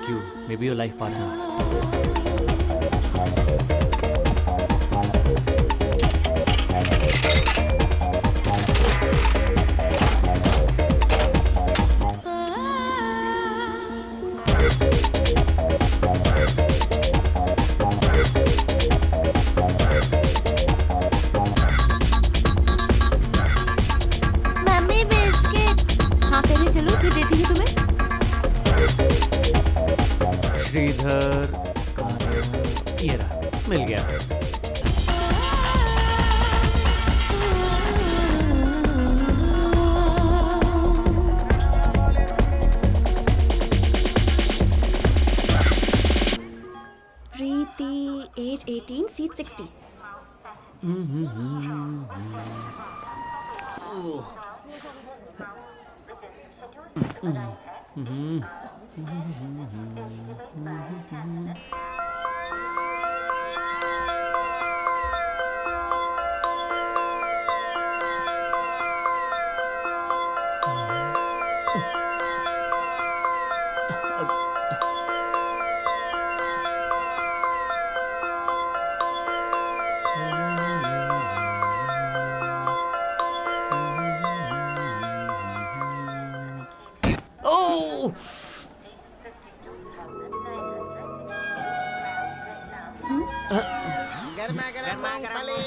like you may be your life partner. Mummy biscuit. हाँ पहले चलो फिर देती हूँ तुम्हें। श्रीधर ये रहा, मिल गया। प्रीति एज 18 सीट 60। ओह गर्मा गर्म मूंगफली।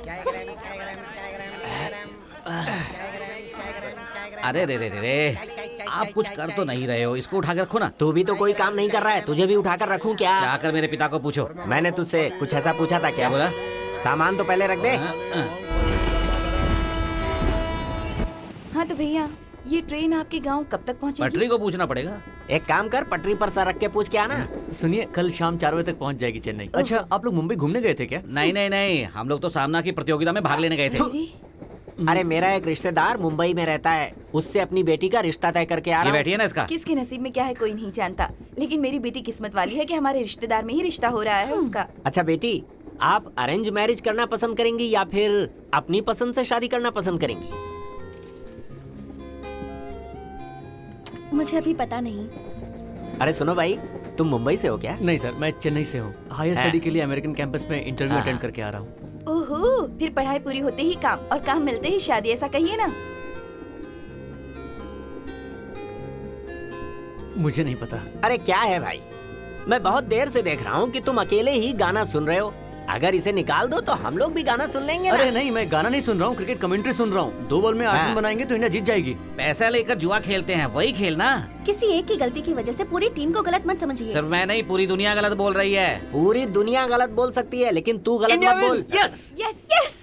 चाय गरम चाय गरम चाय गरम चाय गरम चाय गरम चाय गरम चाय गरम। अरे रे रे रे रे, आप कुछ कर तो नहीं रहे हो, इसको उठा कर रखो ना। तू भी तो कोई काम नहीं कर रहा है, तुझे भी उठाकर रखूं क्या? जाकर मेरे पिता को पूछो। मैंने तुझसे कुछ ऐसा पूछा था क्या? क्या बोला? सामान तो पहले रख दे। हाँ तो भैया ये ट्रेन आपके गांव कब तक पहुंचेगी? पटरी को पूछना पड़ेगा। एक काम कर, पटरी पर सर रख के पूछ के आना। सुनिए, कल शाम 4 बजे तक पहुंच जाएगी चेन्नई। अच्छा, आप लोग मुंबई घूमने गए थे क्या? नहीं नहीं नहीं, हम लोग तो सामना की प्रतियोगिता में भाग लेने गए थे। अरे, अरे मेरा एक रिश्तेदार मुंबई में रहता है, उससे अपनी बेटी का रिश्ता तय करके आ ये रहा हूँ। बैठी है ना इसका। किसके नसीब में क्या है कोई नहीं जानता, लेकिन मेरी बेटी किस्मत वाली है कि हमारे रिश्तेदार में ही रिश्ता हो रहा है उसका। अच्छा बेटी, आप अरेंज मैरिज करना पसंद करेंगी या फिर अपनी पसंद से शादी करना पसंद करेंगी? मुझे अभी पता नहीं। अरे सुनो भाई, तुम मुंबई से हो क्या? नहीं सर, मैं चेन्नई से हूँ। हायर स्टडी के लिए अमेरिकन कैंपस में इंटरव्यू अटेंड करके आ रहा हूँ। ओहो, फिर पढ़ाई पूरी होते ही काम और काम मिलते ही शादी, ऐसा कहिए ना। मुझे नहीं पता। अरे क्या है भाई, मैं बहुत देर से देख रहा हूँ कि तुम अकेले ही गाना सुन रहे हो। अगर इसे निकाल दो तो हम लोग भी गाना सुन लेंगे ना। अरे नहीं, मैं गाना नहीं सुन रहा हूँ, क्रिकेट कमेंट्री सुन रहा हूँ। 2 बॉल में 8 रन बनाएंगे तो इंडिया जीत जाएगी। पैसा लेकर जुआ खेलते हैं, वही खेलना। किसी एक की गलती की वजह से पूरी टीम को गलत मत समझिए। सिर्फ मैं नहीं, पूरी दुनिया गलत बोल रही है। पूरी दुनिया गलत बोल सकती है, लेकिन तू गलत इंडिया मत बोल। विन! Yes yes yes.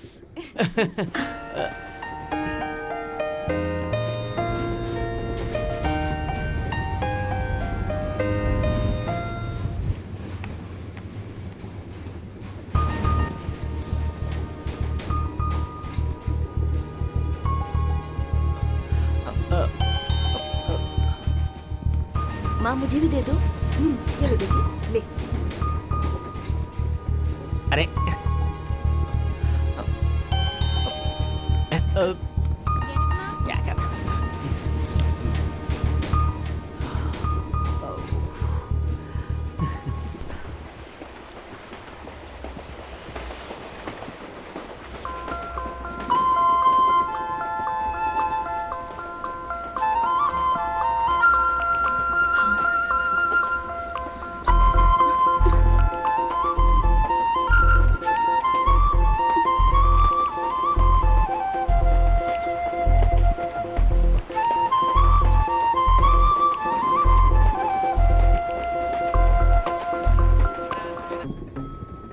माँ मुझे भी दे दो। ये लो बेटी, ले। अरे क्या कर रहा है?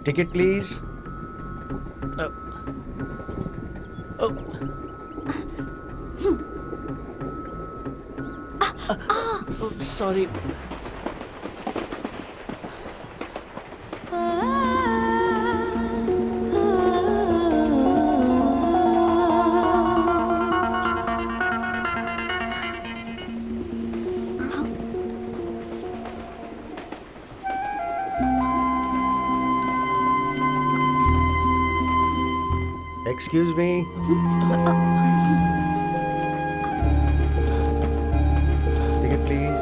Ticket, please. Sorry. Excuse me. Ticket, please.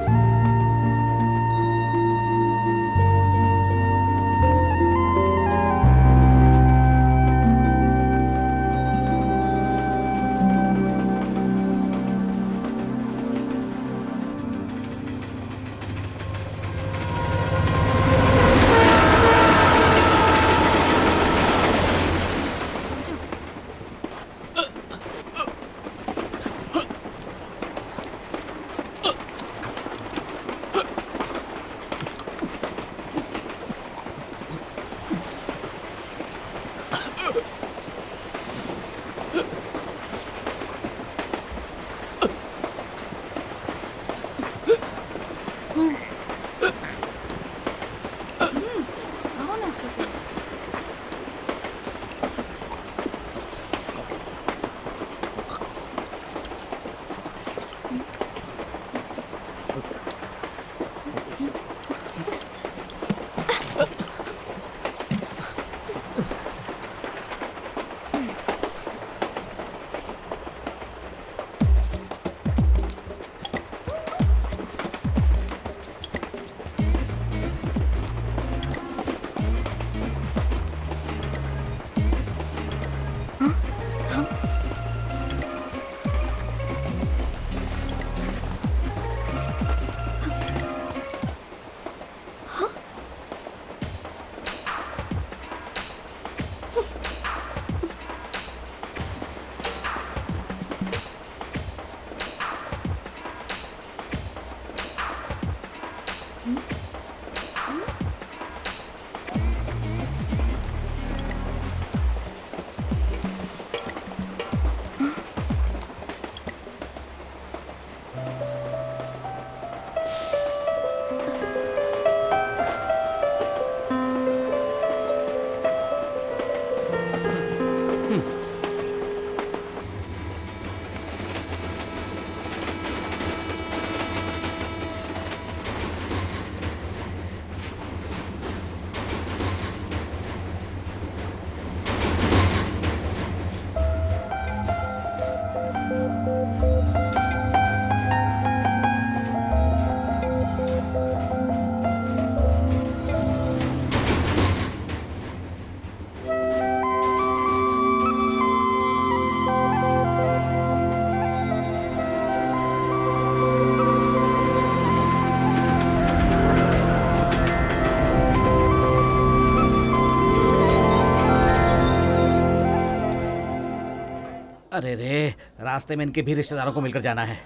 अरे रे, रास्ते में इनके भी रिश्तेदारों को मिलकर जाना है।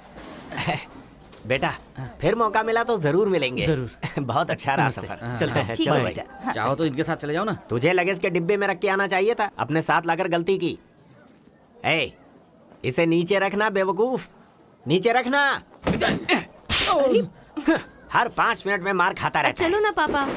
बेटा फिर मौका मिला तो जरूर मिलेंगे। जरूर। बहुत अच्छा रहा नमस्ते। सफर। चलते हैं, ठीक चलो है भाई। बेटा। हाँ। चाहो तो इनके साथ चले जाओ ना। तुझे लगेज के डिब्बे में रख के आना चाहिए था, अपने साथ लाकर गलती की। ए, इसे नीचे रखना बेवकूफ, नीचे रखना। हर 5 मिनट में मार खाता रहता है। चलो ना पापा।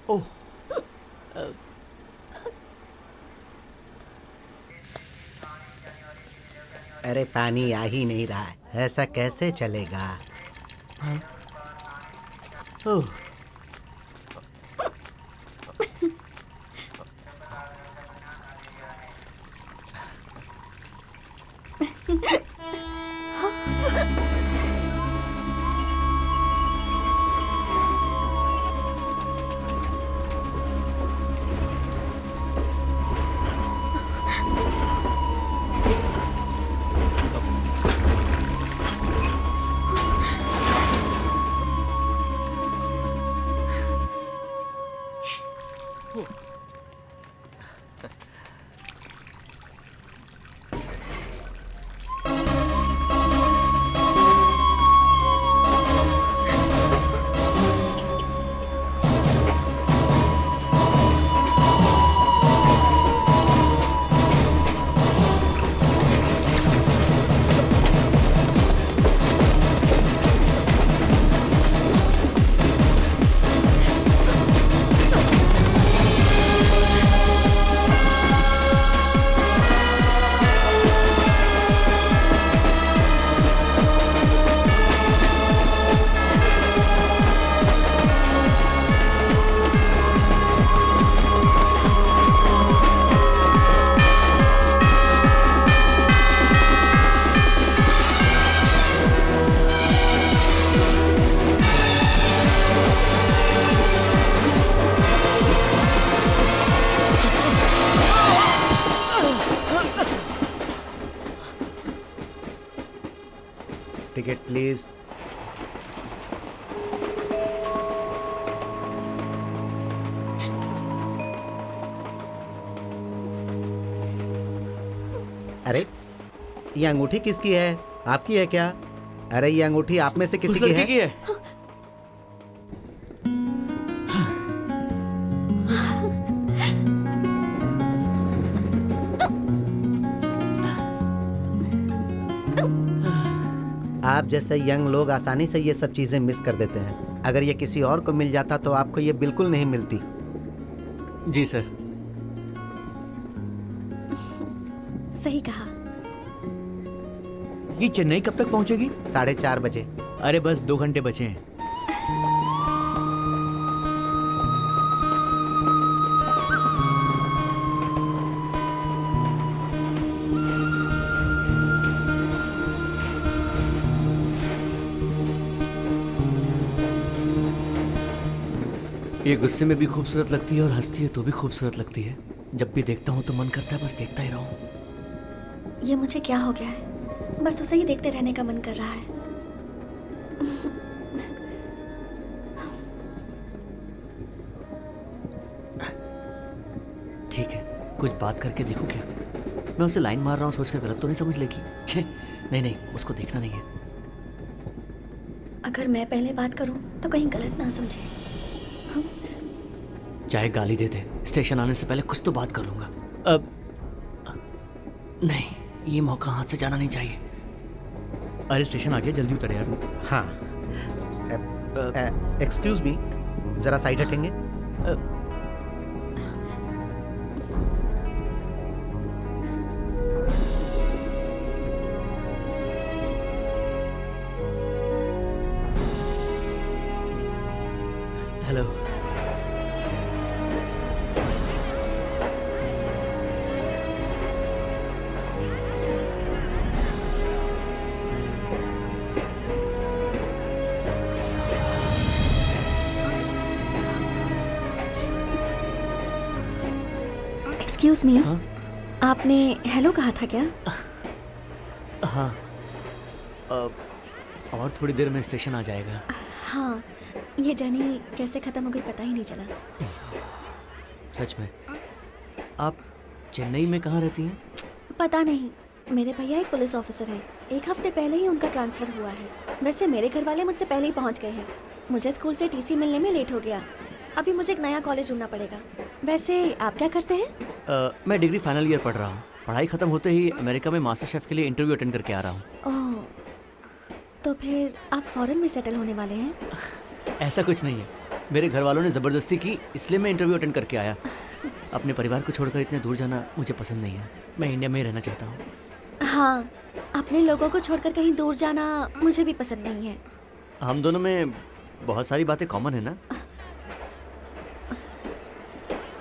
ओह, अरे पानी आ ही नहीं रहा है, ऐसा कैसे चलेगा? ओह, टिकट प्लीज। अरे ये अंगूठी किसकी है? आपकी है क्या? अरे ये अंगूठी आप में से उस किसी की लड़की है? की है। आप जैसे यंग लोग आसानी से ये सब चीजें मिस कर देते हैं। अगर ये किसी और को मिल जाता तो आपको ये बिल्कुल नहीं मिलती। जी सर। सही कहा। ये चेन्नई कब तक पहुंचेगी? 4:30 बजे। अरे बस 2 घंटे बचे हैं। ये गुस्से में भी खूबसूरत लगती है और हंसती है तो भी खूबसूरत लगती है। जब भी देखता हूँ तो मन करता है बस देखता ही रहूं। ये मुझे क्या हो गया है, बस उसे ही देखते रहने का मन कर रहा है। ठीक है, कुछ बात करके देखो क्या। मैं उसे लाइन मार रहा हूँ सोचकर गलत तो नहीं समझ लेगी। छे नहीं नहीं, उसको देखना नहीं है। अगर मैं पहले बात करूं तो कहीं गलत ना समझे। चाहे गाली दे दे, स्टेशन आने से पहले कुछ तो बात कर लूंगा। अब नहीं, ये मौका हाथ से जाना नहीं चाहिए। अरे स्टेशन आ गया, जल्दी उतर यार। हाँ, एक्सक्यूज मी, जरा साइड हटेंगे। हेलो। एक्सक्यूज मी, हाँ? आपने हेलो कहा था क्या? हाँ, और थोड़ी देर में स्टेशन आ जाएगा। हाँ, ये जर्नी कैसे खत्म हो गई पता ही नहीं चला। सच में? आप चेन्नई में कहाँ रहती हैं? पता नहीं, मेरे भैया एक पुलिस ऑफिसर है। 1 हफ्ते पहले ही उनका ट्रांसफ़र हुआ है। वैसे मेरे घर वाले मुझसे पहले ही पहुंच गए हैं। मुझे स्कूल से टीसी मिलने में लेट हो गया। अभी मुझे एक नया कॉलेज ढूंढना पड़ेगा। वैसे आप क्या करते हैं? मैं डिग्री फाइनल ईयर पढ़ रहा हूँ। पढ़ाई खत्म होते ही अमेरिका में मास्टर शेफ के लिए इंटरव्यू अटेंड करके आ रहा हूँ। ओह, तो फिर आप फॉरेन में सेटल होने वाले हैं? ऐसा कुछ नहीं है, मेरे घर वालों ने ज़बरदस्ती की, इसलिए मैं इंटरव्यू अटेंड करके आया। अपने परिवार को छोड़कर इतने दूर जाना मुझे पसंद नहीं है। मैं इंडिया में ही रहना चाहता हूँ। हाँ, अपने लोगों को छोड़कर कहीं दूर जाना मुझे भी पसंद नहीं है। हम दोनों में बहुत सारी बातें कॉमन है ना?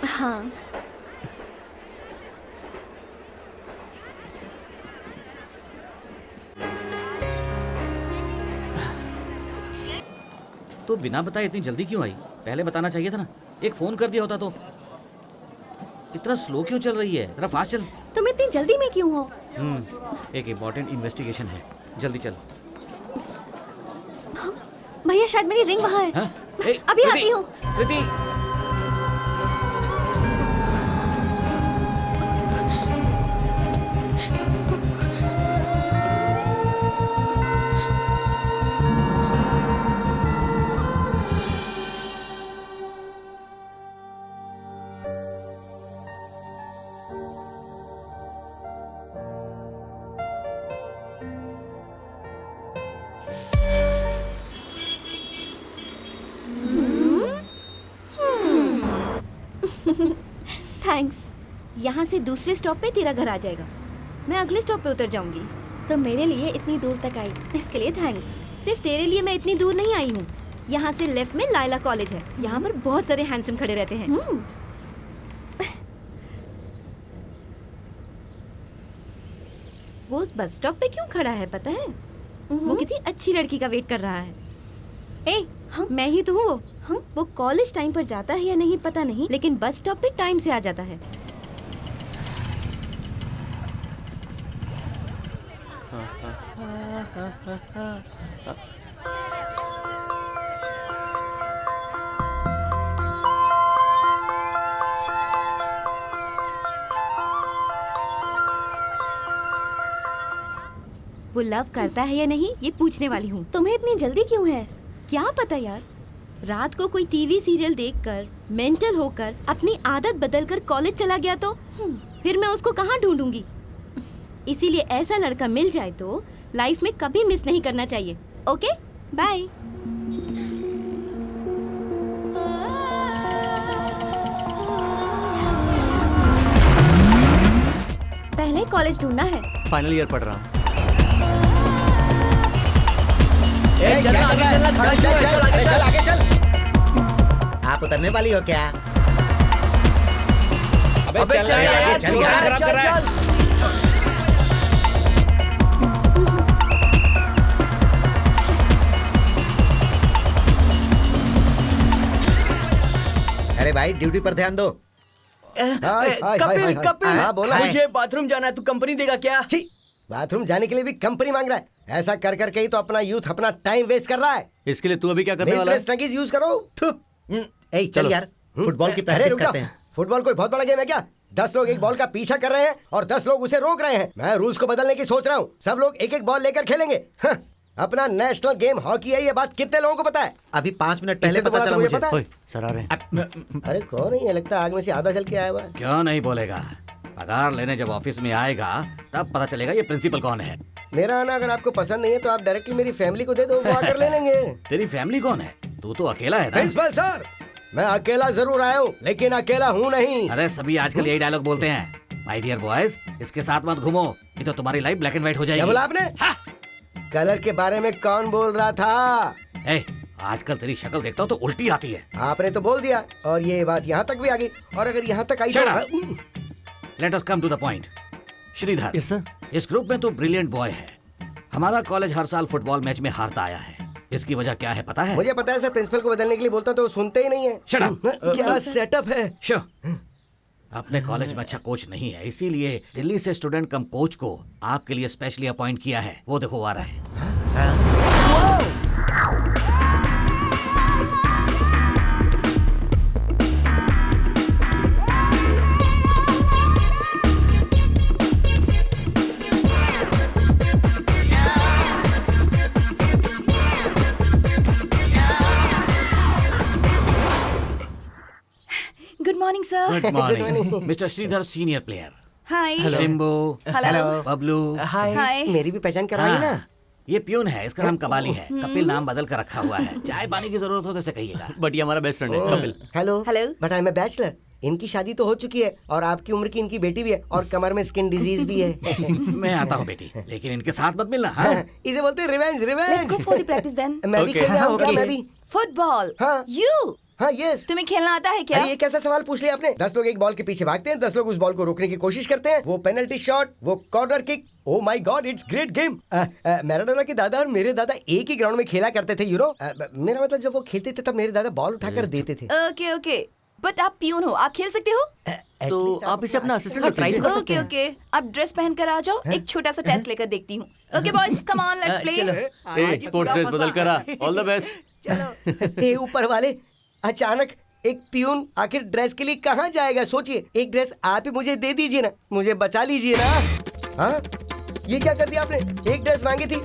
हाँ। तो बिना बताए इतनी जल्दी क्यों आई? पहले बताना चाहिए था ना। एक फोन कर दिया होता तो। इतना स्लो क्यों चल रही है? जरा फास्ट चल। तुम इतनी जल्दी में क्यों हो? एक इम्पोर्टेंट इन्वेस्टिगेशन है, जल्दी चल। भैया शायद मेरी रिंग वहाँ है। हाँ? अभी आती हूँ। प्रीति, थैंक्स। यहाँ से दूसरे स्टॉप पे तेरा घर आ जाएगा। मैं अगले स्टॉप पे उतर जाऊंगी। तो मेरे लिए इतनी दूर तक आई, इसके लिए थैंक्स। सिर्फ तेरे लिए मैं इतनी दूर नहीं आई हूँ। यहाँ से लेफ्ट में लायला कॉलेज है। यहाँ पर बहुत सारे हैंडसम खड़े रहते हैं। वो उस बस स्टॉप पे क्यों खड़ा है पता है? वो किसी अच्छी लड़की का वेट कर रहा है। ए, मैं ही तो हूँ वो। वो कॉलेज टाइम पर जाता है या नहीं पता नहीं, लेकिन बस स्टॉप पे टाइम से आ जाता है। वो लव करता है या नहीं ये पूछने वाली हूँ। तुम्हें इतनी जल्दी क्यों है? क्या पता यार, रात को कोई टीवी सीरियल देखकर मेंटल होकर अपनी आदत बदलकर कॉलेज चला गया तो फिर मैं उसको कहाँ ढूंढूंगी। इसीलिए ऐसा लड़का मिल जाए तो लाइफ में कभी मिस नहीं करना चाहिए। Okay, bye. पहले कॉलेज ढूंढना है। फाइनल ईयर पढ़ रहा हूँ। चल आगे चल। आप उतरने वाली हो क्या? अबे चल यार, चल यार, खराब कर रहा है। अरे भाई ड्यूटी पर ध्यान दो। कपिल कपिल हाँ बोला है। मुझे बाथरूम जाना है, तू कंपनी देगा क्या? छी, बाथरूम जाने के लिए भी कंपनी मांग रहा है। ऐसा कर करके ही तो अपना यूथ अपना टाइम वेस्ट कर रहा है। इसके लिए तू अभी क्या करने वाला है? स्नगीज यूज करो। ए चल यार, फुटबॉल की अरे प्रैक्टिस रुक जाओ। करते हैं। फुटबॉल कोई बहुत बड़ा गेम है क्या? 10 लोग एक बॉल का पीछा कर रहे हैं और 10 लोग उसे रोक रहे हैं। मैं रूल्स को बदलने की सोच रहा हूँ। सब लोग एक एक बॉल लेकर खेलेंगे। अपना नेशनल गेम हॉकी है, ये बात कितने लोगों को पता है? अभी 5 मिनट पहले इसलिए तो पता बोला चला तो मुझे मुझे। पता है। ओए, सर आ रहे हैं। अरे कौन है ये? लगता है आग में से आधा जल के आया हुआ है। क्यों नहीं बोलेगा? पगार लेने जब ऑफिस में आएगा तब पता चलेगा ये प्रिंसिपल कौन है। मेरा आना अगर आपको पसंद नहीं है तो आप डायरेक्टली मेरी फैमिली को दे दो, वो आकर ले लेंगे। तेरी फैमिली कौन है? तू तो अकेला है ना? प्रिंसिपल सर, मैं अकेला जरूर आया हूँ लेकिन अकेला हूँ नहीं। अरे सभी आजकल यही डायलॉग बोलते हैं। माय डियर बॉयज, इसके साथ मत घूमो, नहीं तो तुम्हारी लाइफ ब्लैक एंड व्हाइट हो क्या जाएगी। बोला आपने? कलर के बारे में कौन बोल रहा था? ए, आजकल तेरी शक्ल देखता हूँ तो उल्टी आती है। आपने तो बोल दिया और ये बात यहाँ तक भी आ गई। और अगर यहाँ तक आई तो let us come to the point. Shridhar, yes sir. इस ग्रुप में तो ब्रिलियंट बॉय है। हमारा कॉलेज हर साल फुटबॉल मैच में हारता आया है। इसकी वजह क्या है पता है? मुझे पता है सर, प्रिंसिपल को बदलने के लिए बोलता तो वो सुनते ही नहीं है। Shut up. क्या सेटअप है? श्योर, अपने कॉलेज में अच्छा कोच नहीं है, इसीलिए दिल्ली से स्टूडेंट कम कोच को आपके लिए स्पेशली अपॉइंट किया है। वो देखो आ रहा है। Good morning sir. Good morning mister Shridhar, senior player. Hi. Simbu, hello. Bablu. Hi. मेरी भी पहचान करवाई हाँ, ना। ये प्यून है, इसका नाम कबाली है। कपिल नाम बदल कर रखा हुआ है। चाय पानी की जरूरत हो तो इसे कहिएगा। बट ये हमारा बेस्ट फ्रेंड है Kapil. Hello hello. But I am a bachelor. इनकी शादी तो हो चुकी है और आपकी उम्र की इनकी बेटी भी है और कमर में स्किन डिजीज भी है। मैं आता हूँ बेटी, लेकिन इनके साथ मत मिलना। हाँ? इसे बोलते हैं revenge. Let's go for the practice then. मैं भी Okay. खेल रहा हूँ क्या? Okay. मैं भी। फुटबॉल। हाँ। यू। हाँ यस। तुम्हें खेलना आता है क्या? अरे ये कैसा सवाल पूछ लिया आपने? 10 लोग एक बॉल के पीछे भागते हैं, 10 लोग उस बॉल को रोकने की कोशिश करते हैं। वो पेनल्टी शॉट, वो corner kick. Oh my God, it's great game. Maradona के दादा और मेरे दादा एक ही ग्राउंड में खेला करते थे। मेरा मतलब जब वो खेलते थे तब मेरे दादा बॉल उठाकर देते थे। ओके ओके, बट आप प्यून हो, आप खेल सकते हो? तो आप इसे अपना असिस्टेंट ट्राई तो कर सकते ओके हैं। ओके, आप ड्रेस पहन कर आ जाओ, एक छोटा सा टेस्ट लेकर देखती हूँ। Okay boys, come on, let's play. Sports dress बदल कर आ। All the best. हे ऊपर वाले, अचानक एक पियून आखिर ड्रेस के लिए कहाँ जाएगा? सोचिए, एक ड्रेस आप ही मुझे दे दीजिए ना, मुझे बचा लीजिए ना। हाँ, ये क्या कर दिया आपने? एक ड्रेस मांगी थी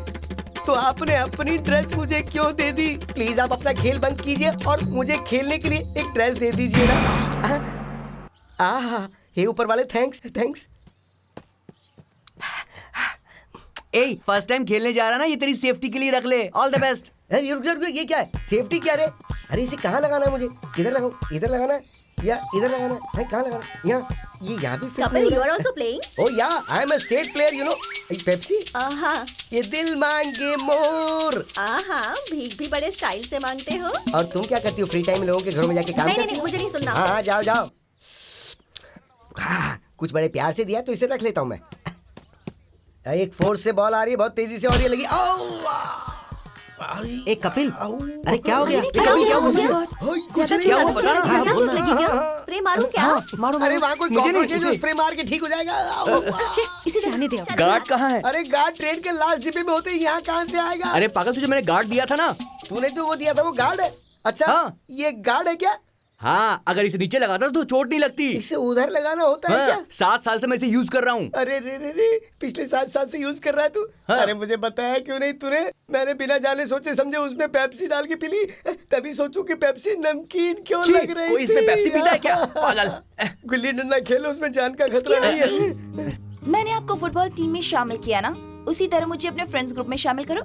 तो आपने अपनी ड्रेस मुझे क्यों दे दी? प्लीज आप अपना खेल बंद कीजिए और मुझे खेलने के लिए एक ड्रेस दे दीजिए ना। आहा, हे ऊपर वाले, थैंक्स थैंक्स। ए फर्स्ट टाइम खेलने जा रहा ना, ये तेरी सेफ्टी के लिए रख ले। All the best. अरे रुक जा, ये क्या है? सेफ्टी क्या रे? अरे इसे कहाँ लगाना है मुझे? किधर लगाऊं? इधर लगाना है या इधर लगाना है? कहाँ लगाना है? यहाँ, ये यहाँ भी fit कपिल, नहीं हो you रहा। are also playing? Oh yeah, I am a state player, you know. Pepsi. हाँ। ये दिल मांगे मोर। हाँ, भीख भी बड़े स्टाइल से मांगते हो। और तुम क्या करती हो फ्री टाइम में? लोगों के घरों में जाके काम नहीं करती नहीं, हो? मुझे नहीं सुनना। हाँ हाँ, जाओ जाओ। हाँ, कुछ बड़े प्यार से दिया तो इसे रख लेता हूँ मैं। एक फोर्स से बॉल आ रही है बहुत तेजी से और ये लगी। ए कपिल, अरे क्या हो गया? क्या हो गया? कुछ नहीं क्या हुआ, हुआ? बता ना। ज्यादा चोट लगी क्या? हाँ। स्प्रे मारूं क्या? मारो अरे वहाँ कोई मुझे नहीं, कॉकरोच है जो उसे- स्प्रे मार के ठीक हो जाएगा। इसे जाने दे अब। गार्ड कहाँ है? अरे गार्ड ट्रेन के लास्ट डिब्बे में होते हैं, यहाँ कहाँ से आएगा? अरे पागल, तुझे मैंने गार्ड दिया था ना। तूने जो वो दिया था वो गार्ड है? अच्छा हाँ। ये गार्ड है क्या? हाँ, अगर इसे नीचे लगाता तो चोट नहीं लगती। इसे उधर लगाना होता है क्या? हाँ, 7 साल से मैं इसे यूज कर रहा हूँ। अरे रे, पिछले 7 साल से यूज कर रहा है तू? हाँ। अरे मुझे बताया क्यों नहीं तूने? मैंने बिना जाने सोचे समझे उसमें पेप्सी डाल के पी ली, तभी सोचूं कि पेप्सी नमकीन क्यों छी, लग रही कोई इसमें थी? पेप्सी पीता है क्या? पागल। गुल्ली डंडा खेलो, उसमें जान का खतरा नहीं है। मैंने आपको फुटबॉल टीम में शामिल किया ना, उसी तरह मुझे अपने फ्रेंड्स ग्रुप में शामिल करो।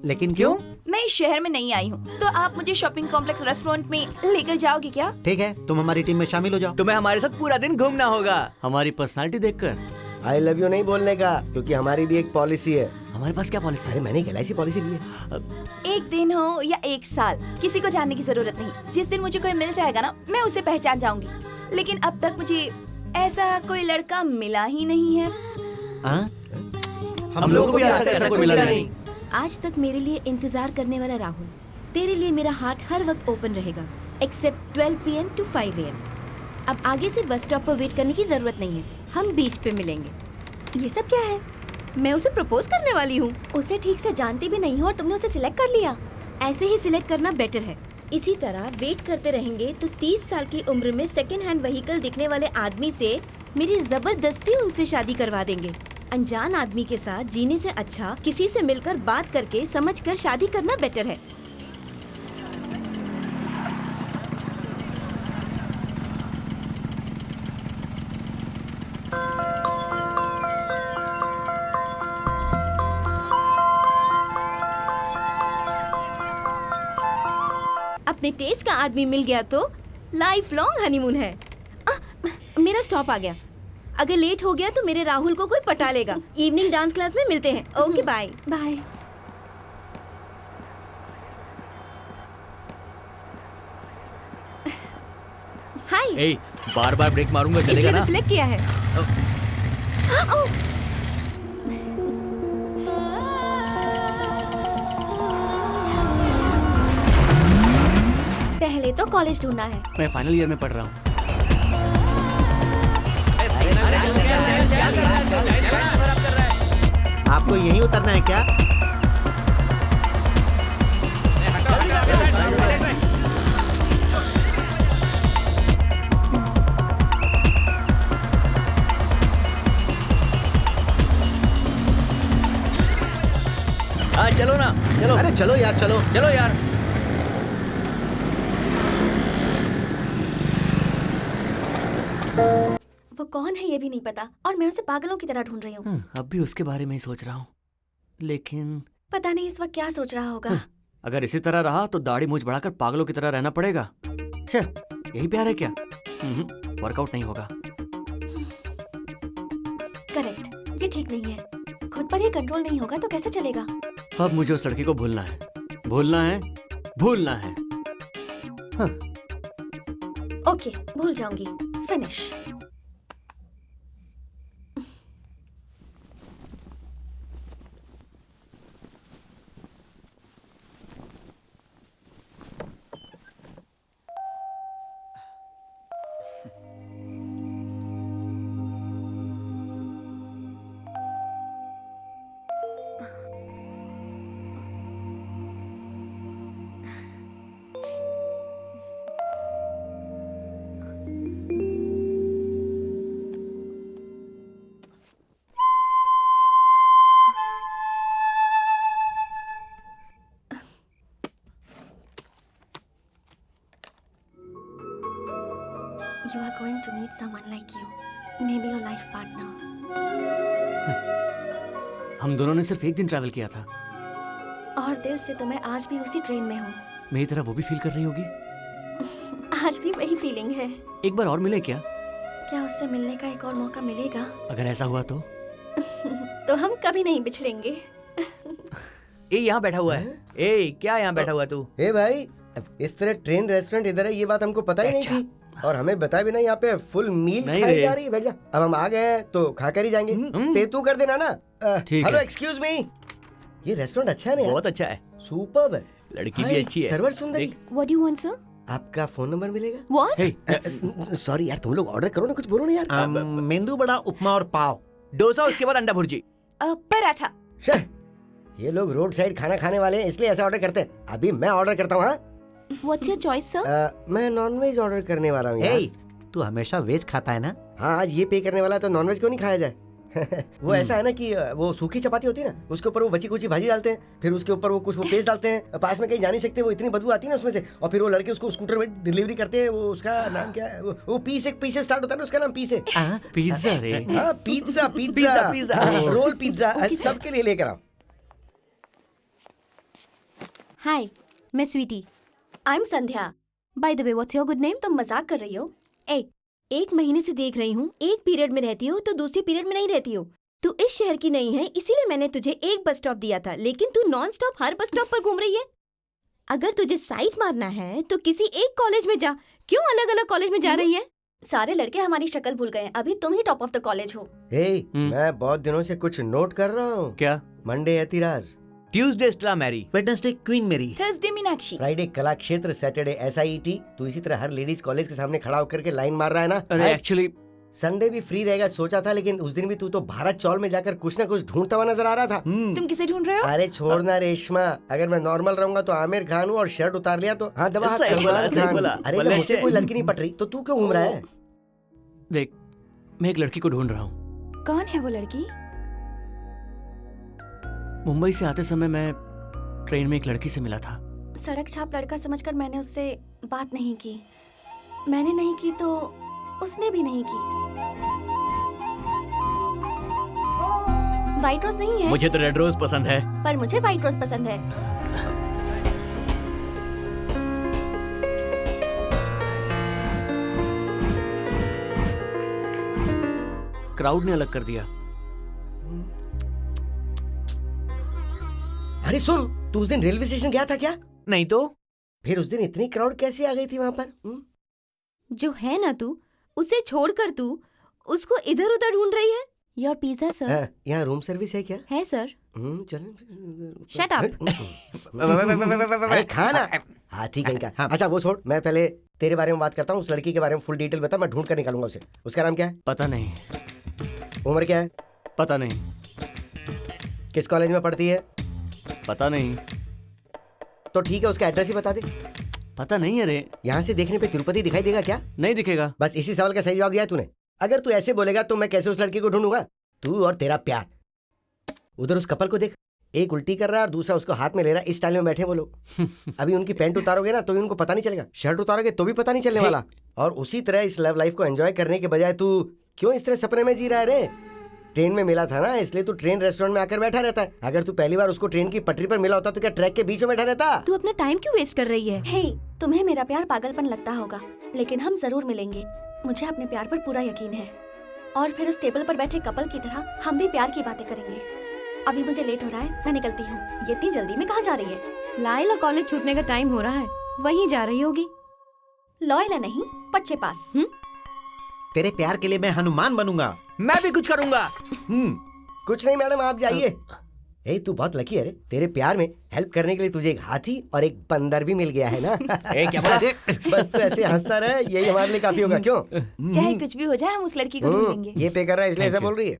लेकिन क्यों? मैं इस शहर में नहीं आई हूँ, तो आप मुझे शॉपिंग कॉम्प्लेक्स रेस्टोरेंट में लेकर जाओगे क्या? ठीक है, तुम हमारी टीम में शामिल हो जाओ। तुम्हें हमारे साथ पूरा दिन घूमना होगा। हमारी पर्सनालिटी देखकर। आई लव यू नहीं बोलने का, क्योंकि हमारी भी एक पॉलिसी है। हमारे पास क्या पॉलिसी अरे है? मैंने एक LIC पॉलिसी ली है। एक दिन हो या एक साल, किसी को जानने की जरूरत नहीं। जिस दिन मुझे कोई मिल जाएगा ना, मैं उसे पहचान जाऊंगी। लेकिन अब तक मुझे ऐसा कोई लड़का मिला ही नहीं है। हम लोगों को भी आज तक ऐसा कोई मिला नहीं। आज तक मेरे लिए इंतजार करने वाला राहुल, तेरे लिए मेरा हार्ट हर वक्त ओपन रहेगा, एक्सेप्ट 12 PM to 5 AM। अब आगे से बस स्टॉप पर वेट करने की जरूरत नहीं है, हम बीच पे मिलेंगे। ये सब क्या है? मैं उसे प्रपोज करने वाली हूँ। उसे ठीक से जानती भी नहीं हो और तुमने उसे सिलेक्ट कर लिया। ऐसे ही सिलेक्ट करना बेटर है। इसी तरह वेट करते रहेंगे तो 30 साल की उम्र में सेकेंड हैंड व्हीकल दिखने वाले आदमी से मेरी जबरदस्ती उनसे शादी करवा देंगे। अनजान आदमी के साथ जीने से अच्छा किसी से मिलकर बात करके समझकर शादी करना बेटर है। अपने टेस्ट का आदमी मिल गया तो लाइफ लॉन्ग हनीमून है। मेरा स्टॉप आ गया। अगर लेट हो गया तो मेरे राहुल को कोई पटा लेगा। इवनिंग डांस क्लास में मिलते हैं। Okay bye. बाय। हाय। ए, बार बार ब्रेक मारूंगा चलेगा इसलिए ना? तो सिलेक्ट किया है। पहले तो कॉलेज ढूंढना है। मैं फाइनल ईयर में पढ़ रहा हूँ। आपको यहीं उतरना है क्या? हाँ चलो ना, चलो। अरे चलो यार, चलो। चलो यार। वो कौन है ये भी नहीं पता और मैं उसे पागलों की तरह ढूंढ रही हूँ। अब भी उसके बारे में ही सोच रहा हूँ, लेकिन पता नहीं इस वक्त क्या सोच रहा होगा। अगर इसी तरह रहा तो दाढ़ी मूंछ बढ़ाकर पागलों की तरह रहना पड़ेगा। यही प्यार है क्या? वर्कआउट नहीं होगा। करेक्ट, ये ठीक नहीं है। खुद पर ये कंट्रोल नहीं होगा तो कैसे चलेगा? अब मुझे उस लड़की को भूलना है, भूलना है, भूलना है। ओके, भूल जाऊंगी। Finish. You are going to meet someone like you. Maybe your life partner. हम दोनों ने सिर्फ एक दिन ट्रैवल किया था। और दिल से तो मैं आज भी उसी ट्रेन में हूँ। मेरी तरह वो भी फील कर रही होगी। आज भी वही फीलिंग है। एक बार और मिले क्या? क्या उससे मिलने का एक और मौका मिलेगा? अगर ऐसा हुआ तो तो हम कभी नहीं बिछड़ेंगे। ए यहाँ बैठा हुआ है। ए क्या यहाँ बैठा हुआ तू? ए भाई, इस तरह ट्रेन रेस्टोरेंट इधर है ये बात हमको पता ही नहीं थी। और हमें बताया भी नहीं, यहाँ पे फुल मील नहीं खाई रे। जा रही है। बैठ जा। अब हम आ गए हैं तो खा कर ही जाएंगे। पे तू कर देना ना। ठीक हेलो, है। Excuse me. ये रेस्टोरेंट अच्छा है ना? बहुत अच्छा है। सुपर्ब है। लड़की भी हाय, अच्छी है। Server Sundari. What do you want, sir? आपका फोन नंबर मिलेगा? What? हे, सॉरी यार, तुम लोग ऑर्डर करो ना, कुछ बोलो ना यार। मेंदू बड़ा, उपमा और पाव। डोसा, उसके बाद अंडा भुर्जी। पराठा। शे, ये लोग रोड साइड खाना खाने वाले हैं इसलिए ऐसा ऑर्डर करते हैं। अभी मैं ऑर्डर करता हूँ। हाँ, What's your choice, sir? मैं नॉनवेज ऑर्डर करने वाला हूँ यार। तू हमेशा वेज खाता है ना? हाँ, आज ये पे करने वाला है तो नॉनवेज क्यों नहीं खाया जाए? वो ऐसा है ना कि वो सूखी चपाती होती है ना, उसके ऊपर वो बची कुची भाजी डालते हैं, फिर उसके ऊपर वो कुछ वो पेस्ट डालते हैं, पास में कहीं जा नहीं सकते, वो इतनी बदबू आती है ना उसमें से, और फिर वो लड़के उसको स्कूटर में डिलीवरी करते हैं। वो उसका नाम क्या है? वो पी से स्टार्ट होता है ना, उसका नाम पी से। पिज्जा रे। हाँ, pizza pizza, pizza. Roll pizza सबके लिए लेकर आओ। Hi, मैं Sweety. I am Sandhya. By the way, what's your good name? तुम मजाक कर रही हो? एक महीने से देख रही हूँ, एक पीरियड में रहती हो तो दूसरी पीरियड में नहीं रहती हो। तू इस शहर की नहीं है, इसीलिए मैंने तुझे एक बस स्टॉप दिया था, लेकिन तू नॉन स्टॉप हर बस स्टॉप पर घूम रही है। अगर तुझे साइट मारना है तो किसी एक कॉलेज में जा, क्यों अलग अलग कॉलेज में जा रही है? सारे लड़के हमारी शक्ल भूल गए हैं। अभी तुम ही टॉप ऑफ द कॉलेज हो। मैं बहुत दिनों से कुछ नोट कर रहा हूँ। क्या? Monday Ethiraj. Tuesday Stella Mary, Wednesday Queen Mary, Thursday Meenakshi. Friday Kalakshetra, Saturday SIET। तू इसी तरह हर लेडीज कॉलेज के सामने खड़ा होकर के लाइन मार रहा है ना। अरे एक्चुअली संडे भी फ्री रहेगा सोचा था, लेकिन उस दिन भी तू तो भारत चौल में जाकर कुछ ना कुछ ढूंढता हुआ नजर आ रहा था। तुम किसे ढूंढ रहे हो? अरे छोड़ना रेशमा, अगर मैं नॉर्मल रहूंगा तो आमिर खान हूँ और शर्ट उतार लिया तो हाँ दबा हाथ सही बोला, सलमान सही खान। बोला। अरे जब बोले मुझे छे। कोई लड़की नहीं पट रही तो तू क्यों घूम रहा है? देख, मैं एक लड़की को ढूंढ रहा हूँ। कौन है वो लड़की? मुंबई से आते समय मैं ट्रेन में एक लड़की से मिला था। सड़क छाप लड़का समझकर मैंने उससे बात नहीं की। मैंने नहीं की तो उसने भी नहीं की। व्हाइट रोज नहीं है, मुझे तो रेड रोज पसंद है। पर मुझे व्हाइट रोज पसंद है। क्राउड ने अलग कर दिया। अरे सुन, तू उस दिन रेलवे स्टेशन गया था क्या? नहीं तो फिर उस दिन इतनी क्राउड कैसे आ गई थी वहाँ पर? जो है ना तू, उसे छोड़कर तू उसको इधर उधर ढूंढ रही है। Your pizza sir. हाँ, यहाँ रूम सर्विस है क्या? है सर। चल। Shut up. अरे खाना हाथी कहीं का। अच्छा वो छोड़, मैं पहले तेरे बारे में बात करता हूँ। उस लड़की के बारे में फुल डिटेल बता, मैं ढूंढ कर निकालूंगा उसे। उसका नाम क्या है? पता नहीं। उम्र क्या है? पता नहीं। किस कॉलेज में पढ़ती है? पता नहीं। तो ठीक है, उसका एड्रेस ही बता दे। पता नहीं। अरे यहाँ से देखने पे तिरुपति दिखाई देगा क्या? नहीं दिखेगा। बस इसी सवाल का सही जवाब दिया है तूने। अगर तू ऐसे बोलेगा तो मैं कैसे उस लड़की को ढूंढूंगा? तू और तेरा प्यार। उधर उस कपल को देख, एक उल्टी कर रहा है और दूसरा उसको हाथ में ले रहा है। इस स्टाइल में बैठे वो लोग। अभी उनकी पैंट उतारोगे ना तो भी उनको पता नहीं चलेगा, शर्ट उतारोगे तो भी पता नहीं चलने वाला। और उसी तरह इस लव लाइफ को एंजॉय करने के बजाय तू क्यों इस तरह सपने में जी रहा है रे? ट्रेन में मिला था ना, इसलिए तू ट्रेन रेस्टोरेंट में आकर बैठा रहता है। अगर तू पहली बार उसको ट्रेन की पटरी पर मिला होता तो क्या ट्रैक के बीच में बैठा रहता? तू अपना टाइम क्यों वेस्ट कर रही है? हे, तुम्हें मेरा प्यार पागलपन लगता होगा, लेकिन हम जरूर मिलेंगे। मुझे अपने प्यार पर पूरा यकीन है। और फिर उस टेबल पर बैठे कपल की तरह हम भी प्यार की बातें करेंगे। अभी मुझे लेट हो रहा है, मैं निकलती हूँ। ये इतनी जल्दी में कहाँ जा रही है? लाइला कॉलेज छूटने का टाइम हो रहा है, वहीं जा रही होगी। लॉयला नहीं, बच्चे पास। तेरे प्यार के लिए मैं हनुमान बनूंगा। मैं भी कुछ करूंगा। कुछ नहीं मैडम, आप जाइए। ए तू बहुत लकी है रे, तेरे प्यार में हेल्प करने के लिए तुझे एक हाथी और एक बंदर भी मिल गया है ना। क्या बोला? बस तू ऐसे हंसता रहे, यही हमारे लिए काफी होगा। क्यों? चाहे कुछ भी हो जाए, हम उस लड़की को ढूंढेंगे। ये पे कर रहा है इसलिए ऐसा बोल रही है।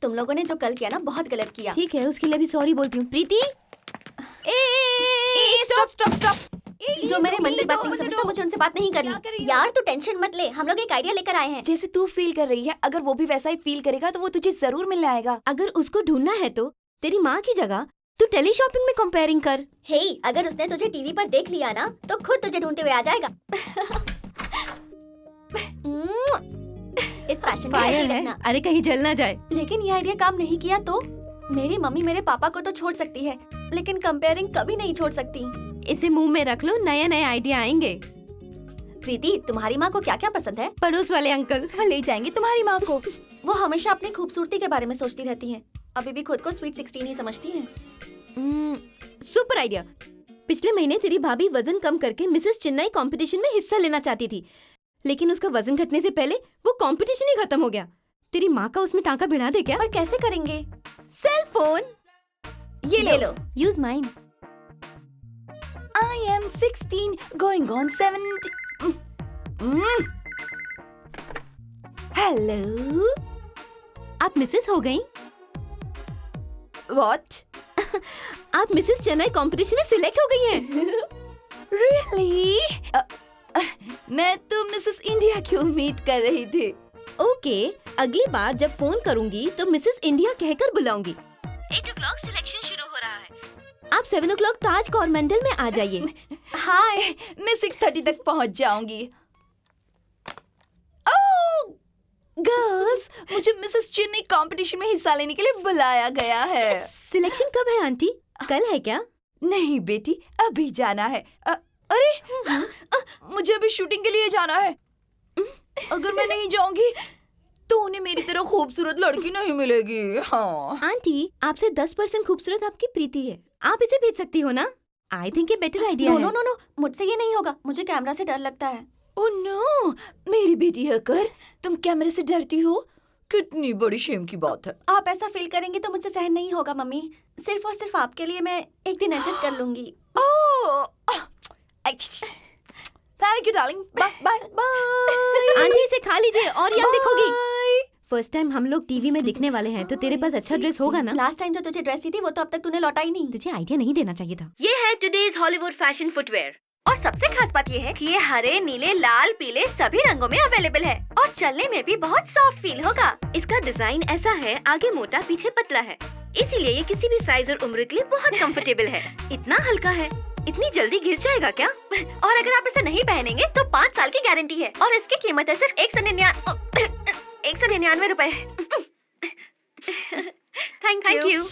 तुम लोगों ने जो कल किया ना, बहुत गलत किया। ठीक है, उसके लिए भी सॉरी बोलती हूँ। प्रीति, स्टॉप स्टॉप स्टॉप। जो मेरे मन की बात नहीं समझता, मुझे उनसे बात नहीं करनी। यार तू टेंशन मत ले, हम लोग एक आइडिया लेकर आए हैं। जैसे तू फील कर रही है, अगर वो भी वैसा ही फील करेगा तो वो तुझे जरूर मिलने आएगा। अगर उसको ढूंढना है तो तेरी माँ की जगह तू टेली शॉपिंग में कंपेयरिंग कर। हे, अगर उसने तुझे टीवी पर देख लिया ना, तो खुद तुझे ढूंढते हुए आ जाएगा। इस फैशन में ऐसे फायर ही है, रखना। अरे कहीं जल ना जाए। लेकिन ये आइडिया काम नहीं किया तो मेरी मम्मी मेरे पापा को तो छोड़ सकती है, लेकिन कंपेयरिंग कभी नहीं छोड़ सकती। इसे मुंह में रख लो, नए नए आइडिया आएंगे। प्रीति, तुम्हारी माँ को क्या क्या पसंद है? पड़ोस वाले अंकल। वहाँ ले जाएंगे तुम्हारी माँ को। वो हमेशा अपनी खूबसूरती के बारे में सोचती रहती हैं। अभी भी खुद को स्वीट 16 ही समझती हैं। Super idea. पिछले महीने तेरी भाभी वजन कम करके मिसेस चेन्नई कंपटीशन में हिस्सा लेना चाहती थी, लेकिन उसका वजन घटने से पहले वो कंपटीशन ही खत्म हो गया। तेरी माँ का उसमें टांका भिड़ा दे क्या? पर कैसे करेंगे? सेल फोन ये ले लो। Use mine. I am 16 going on 17. Hello. आप मिसेस हो गई? What? आप मिसेस चेन्नई कंपटीशन में सिलेक्ट हो गई हैं। Really? मैं तो मिसेस इंडिया की उम्मीद कर रही थी। ओके, अगली बार जब फोन करूंगी तो मिसेस इंडिया कहकर बुलाऊंगी। 8 o'clock सिलेक्शन शुरू हो रहा है। आप 7 o'clock ताज कॉरमेंडल में आ जाइए। हाय, मैं 6:30 तक पहुंच जाऊंगी। ओह, गर्ल्स, मुझे मिसेस चेन्नई कंपटीशन में हिस्सा लेने के लिए बुलाया गया है। सिलेक्शन कब है आंटी? कल है क्या? नहीं बेटी, अभी जाना है। अरे, मुझे अभी शूटिंग के लिए जाना है। अगर मैं नहीं जाऊंगी तो उन्हें मेरी तरह खूबसूरत लड़की नहीं मिलेगी। हाँ। आंटी, आपसे 10% खूबसूरत आपकी प्रीति है, आप इसे भेज सकती हो ना? आई थिंक ये बेटर आइडिया नो है। नो नो नो, मुझसे ये नहीं होगा। मुझे कैमरा से डर लगता है। ओह नो, मेरी बेटी होकर तुम कैमरे से डरती हो? कितनी बड़ी शेम की बात है। आप ऐसा फील करेंगे तो मुझसे सहन नहीं होगा मम्मी। सिर्फ और सिर्फ आपके लिए मैं एक दिन एडजस्ट कर लूंगी। Thank you darling. Bye bye bye. Aunty इसे खा लीजिए और याद दिखोगी। फर्स्ट टाइम हम लोग टीवी में दिखने वाले हैं, तो तेरे पास अच्छा ड्रेस होगा ना? लास्ट टाइम जो तुझे ड्रेस दी थी वो तो अब तक तूने लौटाई नहीं। तुझे आइडिया नहीं देना चाहिए था। ये है टुडेज हॉलीवुड फैशन फुटवेयर। और सबसे खास बात ये है कि ये हरे, नीले, लाल, पीले सभी रंगों में अवेलेबल है और चलने में भी बहुत सॉफ्ट फील होगा। इसका डिजाइन ऐसा है, आगे मोटा पीछे पतला है, इसीलिए ये किसी भी साइज और उम्र के लिए बहुत कंफर्टेबल है। इतना हल्का है, इतनी जल्दी घिस जाएगा क्या? और अगर आप इसे नहीं पहनेंगे तो 5 साल की गारंटी है और इसकी कीमत है सिर्फ 199 रुपए। Thank you.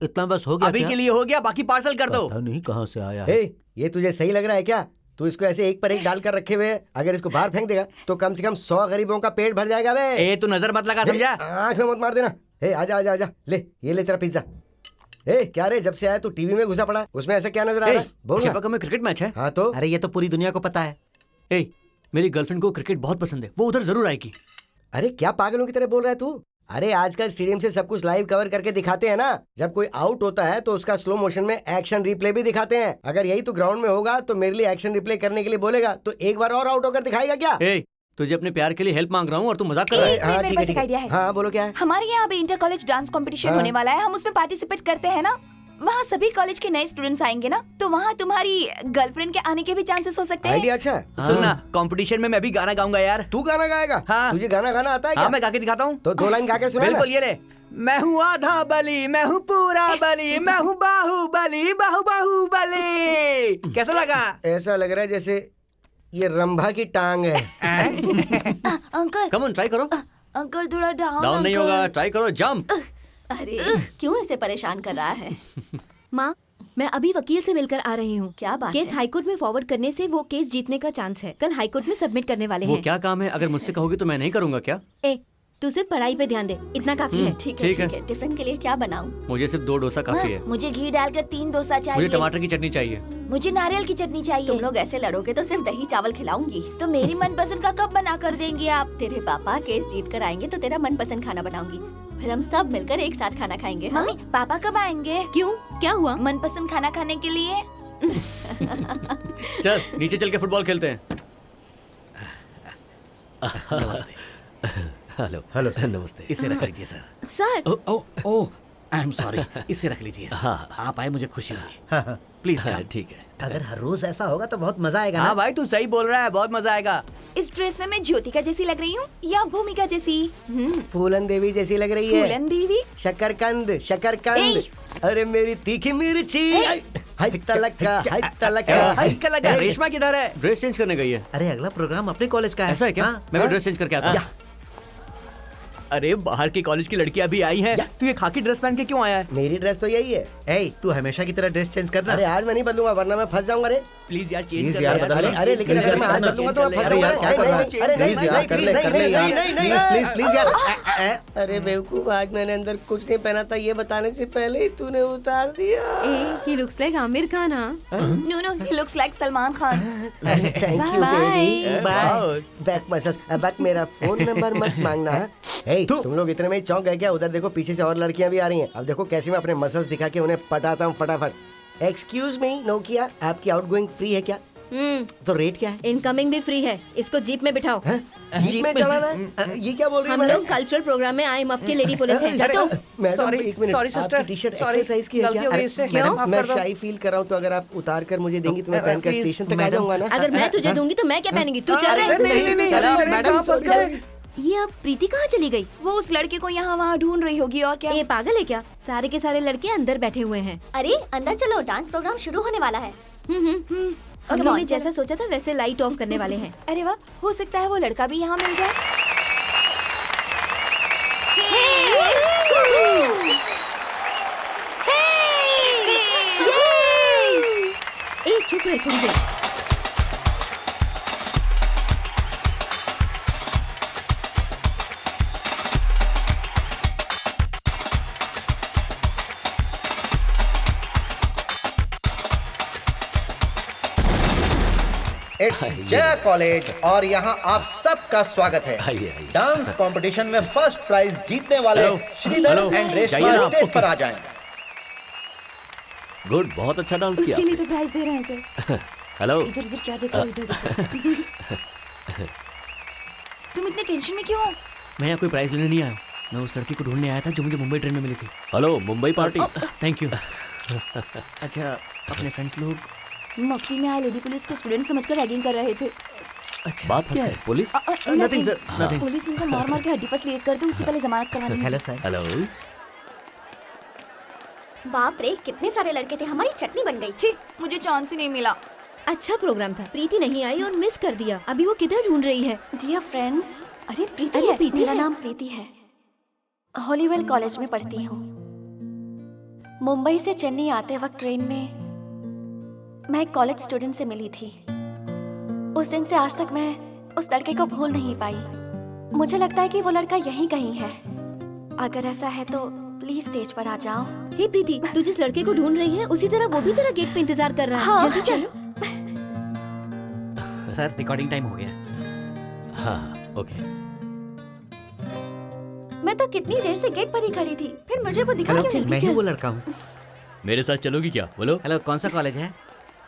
इतना बस हो गया अभी क्या? के लिए हो गया, बाकी पार्सल कर दो। पता नहीं कहाँ से आया है। ये तुझे सही लग रहा है क्या? तू इसको ऐसे एक पर एक डाल कर रखे हुए है, अगर इसको बाहर फेंक देगा तो कम से कम 100 गरीबों का पेट भर जाएगा बे। ए तू नजर मत लगा, समझा? आंख में मत मार देना। आजा आजा आजा, ले ये ले तेरा पिज्जा। क्या रे, जब से आया तू टीवी में घुसा पड़ा, उसमें ऐसा क्या नजर आ रहा है? बोल ना। शिकागो में क्रिकेट मैच है। हाँ तो अरे ये तो पूरी दुनिया को पता है। मेरी गर्लफ्रेंड को क्रिकेट बहुत पसंद है, वो उधर जरूर आएगी। अरे क्या पागलों की तरह बोल रहा है तू? अरे आजकल स्टेडियम से सब कुछ लाइव कवर करके दिखाते हैं ना। जब कोई आउट होता है तो उसका स्लो मोशन में एक्शन रिप्ले भी दिखाते हैं। अगर यही तो ग्राउंड में होगा तो मेरे लिए एक्शन रिप्ले करने के लिए बोलेगा तो एक बार और आउट होकर दिखाएगा क्या? तुझे अपने प्यार के लिए हेल्प मांग रहा हूँ और तू मजाक कर रहा है। हाँ मेरे ठीक पास है एक आइडिया है। हाँ बोलो क्या है? हमारे यहाँ पे इंटर कॉलेज डांस कंपटीशन हाँ। होने वाला है, हम उसमें पार्टिसिपेट करते हैं ना। वहाँ सभी कॉलेज के नए स्टूडेंट्स आएंगे ना, तो वहाँ तुम्हारी गर्लफ्रेंड के आने के भी चांसेस हो सकते हैं। आइडिया अच्छा है। सुनना, कंपटीशन में मैं भी गाना गाऊंगा यार। तू गाना गाएगा? हाँ। तुझे गाना गाना आता है हाँ, क्या? मैं गा के दिखाता हूँ। तो 2 लाइन गा कर सुना। बिल्कुल, ये ले। मैं हूँ आधा बली, मैं हूँ पूरा बली, मैं हूँ बाहुबली, बाहुबली। कैसा लगा? ऐसा लग रहा है जैसे ये रंभा की टांग है। अंकल कम ऑन, ट्राई करो। अंकल थोड़ा डाउन नहीं होगा, ट्राई करो, जंप। अरे क्यों इसे परेशान कर रहा है? माँ, मैं अभी वकील से मिलकर आ रही हूँ। क्या बात केस है? हाईकोर्ट में फॉरवर्ड करने से वो केस जीतने का चांस है। कल हाईकोर्ट में सबमिट करने वाले वो हैं। क्या काम है? अगर मुझसे कहोगी तो मैं नहीं करूँगा क्या? तू सिर्फ पढ़ाई पे ध्यान दे, इतना काफी है। ठीक है। टिफिन के लिए क्या बनाऊं? मुझे सिर्फ 2 डोसा काफी है। मुझे घी डालकर 3 डोसा मुझे चाहिए। टमाटर की चटनी चाहिए। मुझे नारियल की चटनी चाहिए। तुम लोग ऐसे लड़ोगे तो सिर्फ दही चावल खिलाऊंगी। तो मेरी मनपसंद का कब बना कर देंगे आप? तेरे पापा केस जीत कर आएंगे तो तेरा मनपसंद खाना बनाऊंगी, फिर हम सब मिलकर एक साथ खाना खाएंगे। हाँ? मम्मी पापा कब आएंगे? क्यों, क्या हुआ? मनपसंद खाना खाने के लिए। चल नीचे चल के फुटबॉल खेलते हैं। नमस्ते। हेलो हेलो सर, नमस्ते। इसे रख लीजिए sir. Sir, oh I am sorry. इसे रख लीजिए। आप आए, मुझे खुशी हुई। प्लीज ठीक है। अगर हर रोज ऐसा होगा तो बहुत मजा आएगा ना? हाँ भाई, तू सही बोल रहा है, बहुत मजा आएगा। इस ड्रेस में मैं ज्योतिका जैसी लग रही हूँ या भूमिका जैसी? फूलन देवी जैसी लग रही है। फूलन देवी? शकरकंद शकरकंद। अरे मेरी तीखी मिर्ची। हाय तलका, हाय तलका। क्या लगा? रेशमा किधर है? ड्रेस चेंज करने गई है। अरे अगला प्रोग्राम अपने कॉलेज का है। ऐसा है क्या? मैं भी ड्रेस चेंज करके आता हूँ। अरे बाहर की कॉलेज की लड़की अभी आई है, तू ये खाकी ड्रेस पहन के क्यों आया है? मेरी ड्रेस तो यही है। तू हमेशा की तरह ड्रेस चेंज करना। अरे आज मैं नहीं बदलूंगा वरना मैं फंस जाऊंगा रे। प्लीज यार चेंज प्लीज कर यार, यार। बदल। अरे लेकिन अगर मैं आज बदलूंगा तो मैं फंस अरे जाऊंगा। यार क्या कर रहा है? अरे प्लीज यार, कर ले यार। प्लीज प्लीज यार। अरे बेवकूफ, आज मैंने अंदर कुछ नहीं पहना था, ये बताने से पहले ही तूने उतार दिया। he looks like Aamir Khan. No, he looks like Salman Khan. Thank you baby, bye. Back massage. But मेरा फोन नंबर मत मांगना। तुम लोग इतने में ही चौंक गए क्या? उधर देखो पीछे से और लड़कियां भी आ रही हैं। अब देखो कैसे मैं अपने मसल्स दिखा के उन्हें पटाता हूँ फटाफट। एक्सक्यूज मी नोकिया, आपकी आउटगोइंग फ्री है क्या? तो रेट क्या है? इनकमिंग भी फ्री है। इसको जीप में बिठाओ। जीप में चढ़ाना है? ये क्या बोल रही है हम मैडम? लोग कल्चरल प्रोग्राम में आए मफ्ती लेडी पुलिस है। जा तो। मैडम एक मिनट, sorry, sister. आपकी टी-शर्ट Sorry, एक्सरसाइज की है गलती क्या? हो गई अरे, इससे। मैडम माफ मैं कर दो। शाई फील कर रहा हूँ तो अगर आप उतार कर मुझे देंगी तो मैं पहन कर please, स्टेशन तक आ जाऊंगा ना। अगर मैं तुझे दूंगी तो मैं क्या पहनूंगी? तू चल अरे, रही। नहीं, मैडम फंस गए। ये अब प्रीति कहाँ चली गई? वो उस लड़के को यहाँ वहाँ ढूंढ रही होगी और क्या। ये पागल है क्या? सारे के सारे लड़के अंदर बैठे हुए हैं। अरे अंदर चलो, डांस प्रोग्राम शुरू होने वाला है। हम लोगों ने जैसा सोचा था वैसे लाइट ऑफ करने वाले हैं। अरे वाह, हो सकता है वो लड़का भी यहाँ मिल जाए। चुप रहे थोड़ी देर। इट्स जया कॉलेज और यहाँ आप सबका स्वागत है। आइए, आइए। डांस कंपटीशन में फर्स्ट प्राइज जीतने वाले श्रीधर एंड रेशमा स्टेज पर आ जाएं। गुड, बहुत अच्छा डांस किया उसके लिए तो प्राइज दे रहे हैं सर। हेलो। इधर इधर क्या देखो, इधर देखो। तुम इतने टेंशन में क्यों हो? मैं यहाँ कोई प्राइज लेने नहीं आया, मैं उस लड़की को ढूंढने आया था जो मुझे मुंबई ट्रेन में मिली थी। Hello, Mumbai party. Thank you. अच्छा, अपने फ्रेंड्स लोग? मफ्ती में आए लेडी पुलिस को स्टूडेंट समझकर रैगिंग कर रहे थे। अच्छा, बात क्या है? Police? Nothing sir, nothing. Police उनको मार मार के हड्डी पस लेट करते, उससे पहले जमानत करवानी। Hello sir. हेलो। बाप रे, कितने सारे लड़के थे, हमारी चटनी बन गई। छी, मुझे चांस ही नहीं मिला। अच्छा प्रोग्राम था, प्रीति नहीं आई और मिस कर दिया। अभी वो किधर ढूंढ रही है? डियर फ्रेंड्स, अरे प्रीति अरे है, प्रीति मेरा है। नाम प्रीति है। हॉलीवेल कॉलेज में पढ़ती हूँ। मुंबई से चेन्नई आते वक्त ट्रेन में मैं एक कॉलेज स्टूडेंट से मिली थी। उस दिन से आज तक मैं उस लड़के को भूल नहीं पाई। मुझे लगता है कि वो लड़का यहीं कहीं है। अगर ऐसा है तो प्लीज स्टेज पर आ जाओ। हे प्रीति, तू जिस लड़के को ढूंढ रही है उसी तरह वो भी तेरा गेट पे इंतजार कर रहा है। हाँ। जल्दी चलो। सर, रिकॉर्डिंग टाइम हो गया। हाँ, ओके। मैं तो कितनी देर से गेट पर ही खड़ी थी, फिर मुझे वो दिखा क्यों नहीं? मैं ही वो लड़का हूँ। मेरे साथ चलोगी क्या? बोलो। हेलो, कौन सा कॉलेज है?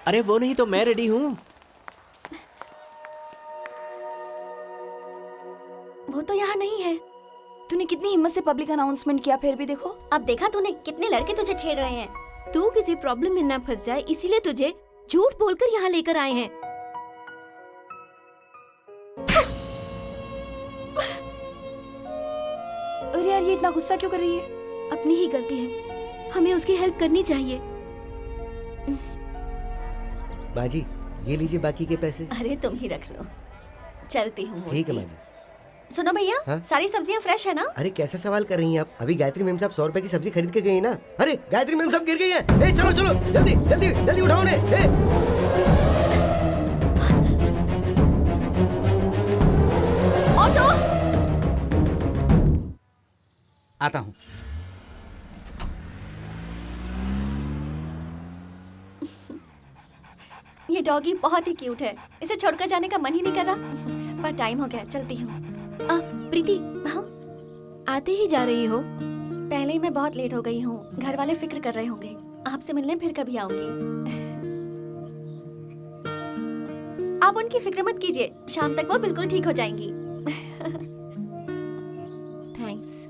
अरे वो नहीं तो मैं रेडी हूँ। वो तो यहाँ नहीं है। तूने कितनी हिम्मत से पब्लिक अनाउंसमेंट किया, फिर भी देखो। अब देखा तूने कितने लड़के तुझे छेड़ रहे हैं। तू किसी प्रॉब्लम में ना फंस जाए, इसीलिए तुझे झूठ बोलकर यहाँ लेकर आए हैं। अरे यार, ये इतना गुस्सा क्यों कर रही है? अपनी ही गलती है, हमें उसकी हेल्प करनी चाहिए। बाजी, ये लीजिए बाकी के पैसे। अरे तुम ही रख लो, चलती हूँ। ठीक है माँ जी। सुनो भैया, हाँ? सारी सब्जियाँ फ्रेश है ना? अरे कैसे सवाल कर रही हैं आप? अभी गायत्री मैम साहब 100 रुपए की सब्जी खरीद के गई ना। अरे गायत्री मैम साहब गिर गई हैं। ए चलो चलो, जल्दी जल्दी जल्दी उठाओ उन्हें। ऑटो। आता हूँ। ये डॉगी बहुत ही क्यूट है, इसे छोड़कर जाने का मन ही नहीं कर रहा। पर टाइम हो गया, चलती हूँ। प्रीति, हाँ? आते ही जा रही हो? पहले ही मैं बहुत लेट हो गई हूँ, घर वाले फिक्र कर रहे होंगे। आपसे मिलने फिर कभी आऊंगी। आप उनकी फिक्र मत कीजिए, शाम तक वो बिल्कुल ठीक हो जाएंगी। थैंक्स।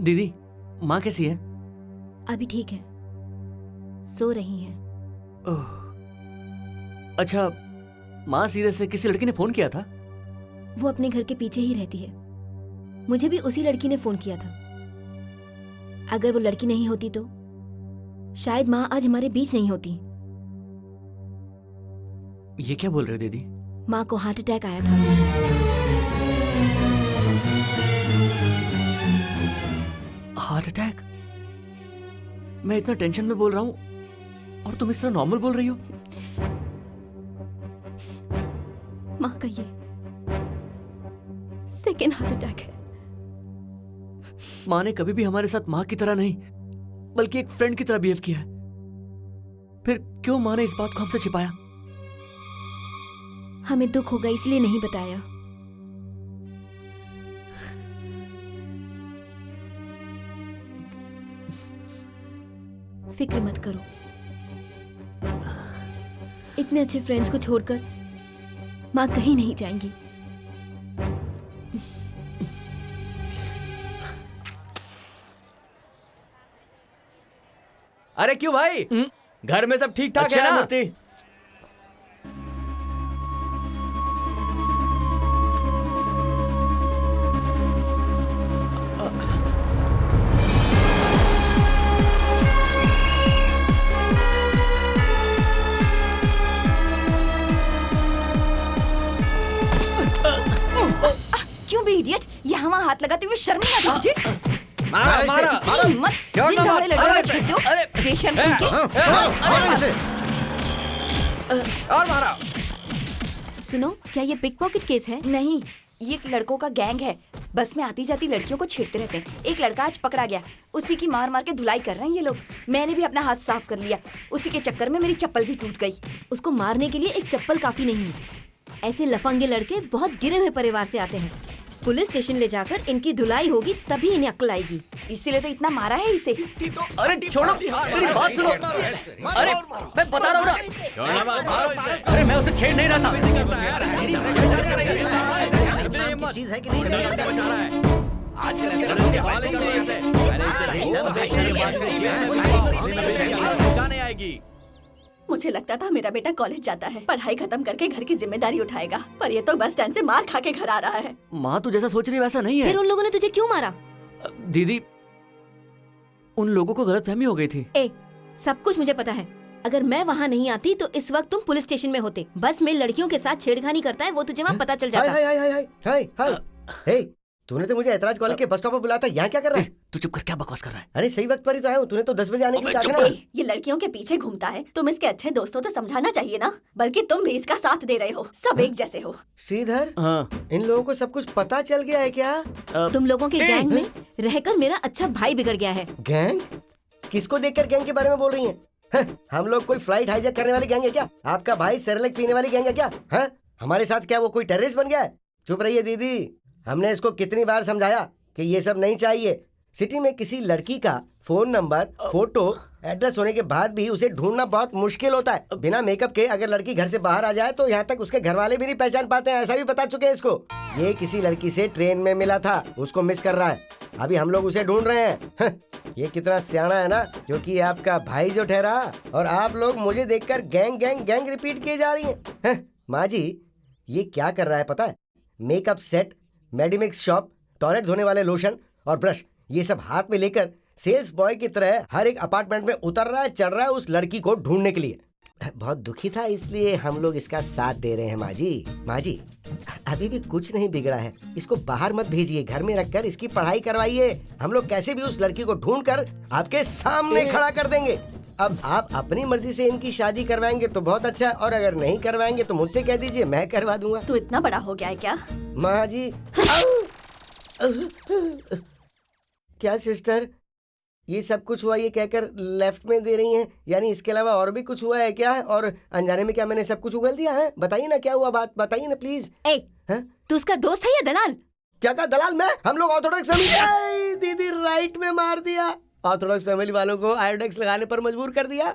दीदी, माँ कैसी है? अभी ठीक है, सो रही है। ओह, अच्छा, माँ सीरियस है? किसी लड़की ने फोन किया था? वो अपने घर के पीछे ही रहती है। मुझे भी उसी लड़की ने फोन किया था। अगर वो लड़की नहीं होती तो शायद माँ आज हमारे बीच नहीं होती। ये क्या बोल रहे हो दीदी? माँ को हार्ट अटैक आया था। Heart attack? मैं इतना टेंशन में बोल रहा हूँ और तुम इस तरह नॉर्मल बोल रही हो। माँ का ये सेकेंड हार्ट अटैक है। माँ ने कभी भी हमारे साथ माँ की तरह नहीं बल्कि एक फ्रेंड की तरह बिहेव किया है। फिर क्यों माँ ने इस बात को हमसे छिपाया? हमें दुख होगा इसलिए नहीं बताया। फिक्र मत करो, इतने अच्छे फ्रेंड्स को छोड़कर माँ कहीं नहीं जाएंगी। अरे क्यों भाई? घर में सब ठीक ठाक अच्छा है ना? मूर्ति। क्यों भी इडियट, यहाँ वहाँ हाथ लगाते हुए शर्म नहीं आती तुझे? मारा मारा तेरी हिम्मत, क्यों दिन ना दहाड़े मार- लड़के अरे, को छेड़ दो, अरे, बेशर्म ए, तुमके। मारो इसे। और मारा। सुनो, क्या ये पिक पॉकेट केस है? नहीं, ये एक लड़कों का गैंग है। बस में आती जाती लड़कियों को छेड़ते रहते हैं। एक लड़का आज पकड़ा गया, उसी की मार मार के धुलाई कर रहे हैं ये लोग। मैंने भी अपना हाथ साफ कर लिया, उसी के चक्कर में मेरी चप्पल भी टूट गई। उसको मारने के लिए एक चप्पल काफी नहीं है। ऐसे लफंगे लड़के बहुत गिरे हुए परिवार से आते हैं। पुलिस स्टेशन ले जाकर इनकी धुलाई होगी, तभी इन्हें अक्ल आएगी। इसीलिए तो इतना मारा है इसे। अरे छोड़ो, मेरी बात सुनो। अरे मैं बता रहा हूँ ना। अरे मैं उसे छेड़ नहीं रहा था। चीज है कि नहीं नहीं आएगी। मुझे लगता था मेरा बेटा कॉलेज जाता है, पढ़ाई खत्म करके घर की जिम्मेदारी उठाएगा, पर ये तो बस स्टैंड से मार खा के घर आ रहा है। माँ तू जैसा सोच रही है वैसा नहीं है। फिर उन लोगों ने तुझे क्यों मारा? दीदी, उन लोगों को गलतफहमी हो गई थी। ए, सब कुछ मुझे पता है। अगर मैं वहाँ नहीं आती तो इस वक्त तुम पुलिस स्टेशन में होते। बस में लड़कियों के साथ छेड़खानी करता है वो तुझे वहाँ पता चल जाता। हाय हाय हाय हाय हाय हाय। हे, तूने तो मुझे ऐतराज कॉलेज के बस स्टॉप पर बुलाया था, यहाँ क्या कर रहा है? तू चुप कर, क्या बकवास कर रहा है? अरे सही वक्त पर ही तो आया हूँ, तूने तो 10 बजे आने के लिए कहा था ना। ये लड़कियों के पीछे घूमता है, तुम इसके अच्छे दोस्तों तो समझाना चाहिए ना, बल्कि तुम भी इसका साथ दे रहे हो। सब एक जैसे हो। श्रीधर, हाँ। इन लोगों को सब कुछ पता चल गया है क्या? तुम लोगों के गैंग में रहकर मेरा अच्छा भाई बिगड़ गया है। गैंग? किसको देखकर गैंग के बारे में बोल रही हैं? हम लोग कोई फ्लाइट हाईजैक करने वाली गैंग है क्या? आपका भाई सेरेलैक पीने वाली गैंग है क्या? हैं? हमारे साथ क्या वो कोई टेररिस्ट बन गया है? चुप रहिए दीदी, हमने इसको कितनी बार समझाया कि ये सब नहीं चाहिए। सिटी में किसी लड़की का फोन नंबर, फोटो, एड्रेस होने के बाद भी उसे ढूंढना बहुत मुश्किल होता है। बिना मेकअप के अगर लड़की घर से बाहर आ जाए तो यहाँ तक उसके घर वाले भी नहीं पहचान पाते हैं, ऐसा भी बता चुके हैं इसको। ये किसी लड़की से ट्रेन में मिला था, उसको मिस कर रहा है, अभी हम लोग उसे ढूंढ रहे हैं। ये कितना सियाना है ना, क्योंकि आपका भाई जो ठहरा और आप लोग मुझे देखकर गैंग गैंग गैंग रिपीट किए जा रही हैं। माँ जी, ये क्या कर रहा है पता है? Makeup set, Medimix shop, toilet धोने वाले लोशन और ब्रश, ये सब हाथ में लेकर सेल्स बॉय की तरह हर एक अपार्टमेंट में उतर रहा है, चढ़ रहा है उस लड़की को ढूंढने के लिए। बहुत दुखी था, इसलिए हम लोग इसका साथ दे रहे हैं। माँ जी, अभी भी कुछ नहीं बिगड़ा है, इसको बाहर मत भेजिए, घर में रखकर इसकी पढ़ाई करवाइए। हम लोग कैसे भी उस लड़की को ढूंढकर आपके सामने खड़ा कर देंगे। अब आप अपनी मर्जी से इनकी शादी करवाएंगे तो बहुत अच्छा है, और अगर नहीं करवाएंगे तो मुझसे कह दीजिए, मैं करवा दूंगा। तू इतना बड़ा हो गया है क्या? माँ जी। क्या सिस्टर, ये सब कुछ हुआ ये कहकर लेफ्ट में दे रही हैं? यानी इसके अलावा और भी कुछ हुआ है क्या? और अनजाने में क्या मैंने सब कुछ उगल दिया है? बताइए ना क्या हुआ, बात बताइए ना प्लीज। तू उसका दोस्त है या दलाल? क्या कहा दलाल? मैं? हम लोग ऑर्थोडॉक्स फैमिली। दीदी राइट में मार दिया। ऑर्थोडॉक्स फैमिली वालों को आयोडेक्स लगाने पर मजबूर कर दिया।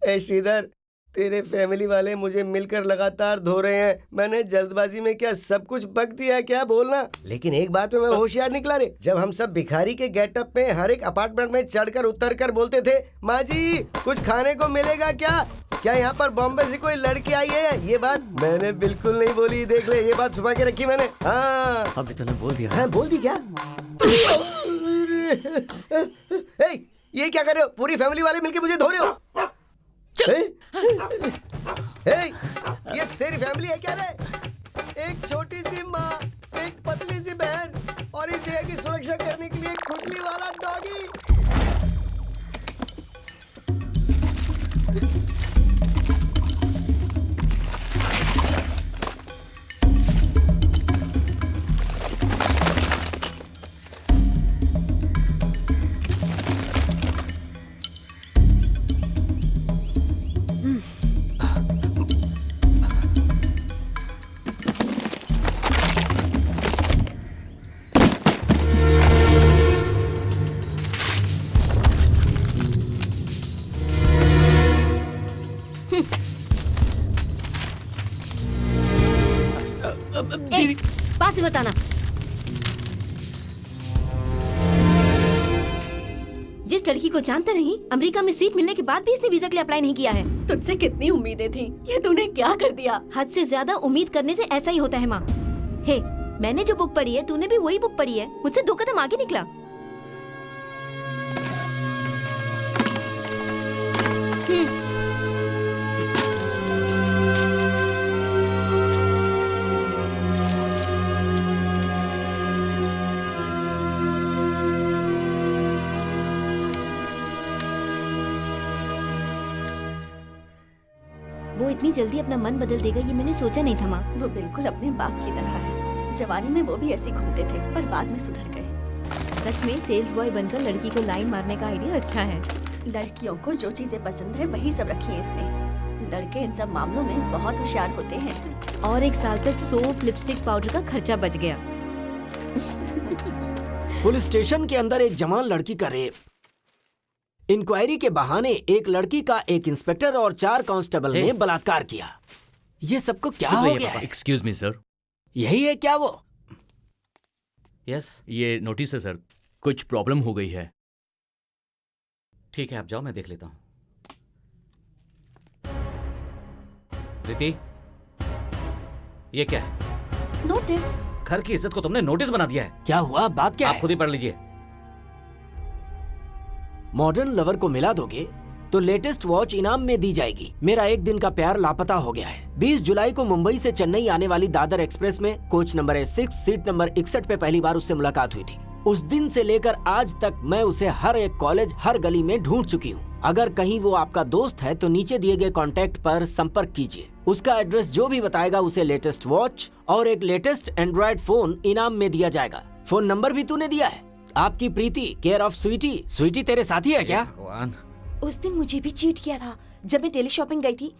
ए श्रीधर, तेरे फैमिली वाले मुझे मिलकर लगातार धो रहे हैं, मैंने जल्दबाजी में क्या सब कुछ बक दिया है क्या? बोलना। लेकिन एक बात में मैं होशियार निकला रे, जब हम सब भिखारी के गेटअप में हर एक अपार्टमेंट में चढ़कर उतर कर बोलते थे, माँ जी कुछ खाने को मिलेगा क्या? क्या यहाँ पर बॉम्बे से कोई लड़की आई है? ये बात मैंने बिल्कुल नहीं बोली, देख ले, ये बात छुपा के रखी मैंने। हाँ अभी तूने बोल दिया। हाँ बोल दी क्या? ये क्या कर रहे हो? पूरी फैमिली वाले मिलके मुझे धो रहे हो? ये तेरी फैमिली है क्या रे? एक छोटी सी माँ, एक पतली सी बहन और इस जगह की सुरक्षा करने के लिए खुजली वाला डॉगी। जिस लड़की को जानता नहीं, अमेरिका में सीट मिलने के बाद भी इसने वीजा के लिए अप्लाई नहीं किया है। तुझसे कितनी उम्मीदें थी, ये तूने क्या कर दिया? हद से ज्यादा उम्मीद करने से ऐसा ही होता है माँ। हे, मैंने जो बुक पढ़ी है, तूने भी वही बुक पढ़ी है। मुझसे 2 कदम आगे निकला। वो इतनी जल्दी अपना मन बदल देगा ये मैंने सोचा नहीं था माँ। वो बिल्कुल अपने बाप की तरह है। जवानी में वो भी ऐसे ही घूमते थे, पर बाद में सुधर गए। सच में सेल्स बॉय बनकर लड़की को लाइन मारने का आइडिया अच्छा है। लड़कियों को जो चीजें पसंद है वही सब रखी है इसने। लड़के इन सब मामलों में बहुत होशियार होते हैं। और 1 साल तक सोप, लिपस्टिक, पाउडर का खर्चा बच गया। पुलिस स्टेशन के अंदर एक जवान लड़की का रेप। इंक्वायरी के बहाने एक लड़की का एक इंस्पेक्टर और 4 कांस्टेबल ने बलात्कार किया। ये सबको क्या हो गया है? Excuse me sir. यही है क्या वो? यस, ये नोटिस है सर, कुछ प्रॉब्लम हो गई है। ठीक है, आप जाओ, मैं देख लेता हूँ। प्रीति, ये क्या है? नोटिस। घर की इज्जत को तुमने नोटिस बना दिया है। क्या हुआ? बात क्या आप है? खुद ही पढ़ लीजिए। मॉडर्न लवर को मिला दोगे तो लेटेस्ट वॉच इनाम में दी जाएगी। मेरा 1 दिन का प्यार लापता हो गया है। 20 जुलाई को मुंबई से चेन्नई आने वाली दादर एक्सप्रेस में coach number S6 seat number 61 पे पहली बार उससे मुलाकात हुई थी। उस दिन से लेकर आज तक मैं उसे हर एक कॉलेज, हर गली में ढूंढ चुकी हूँ। अगर कहीं वो आपका दोस्त है तो नीचे दिए गए कॉन्टैक्ट पर संपर्क कीजिए। उसका एड्रेस जो भी बताएगा उसे लेटेस्ट वॉच और एक लेटेस्ट एंड्रॉइड फोन इनाम में दिया जाएगा। फोन नंबर भी तूने दिया है। आपकी प्रीति, केयर ऑफ स्वीटी। स्वीटी तेरे साथी है क्या? भगवान, उस दिन मुझे भी चीट किया था जब मैं टेली शॉपिंग गई थी।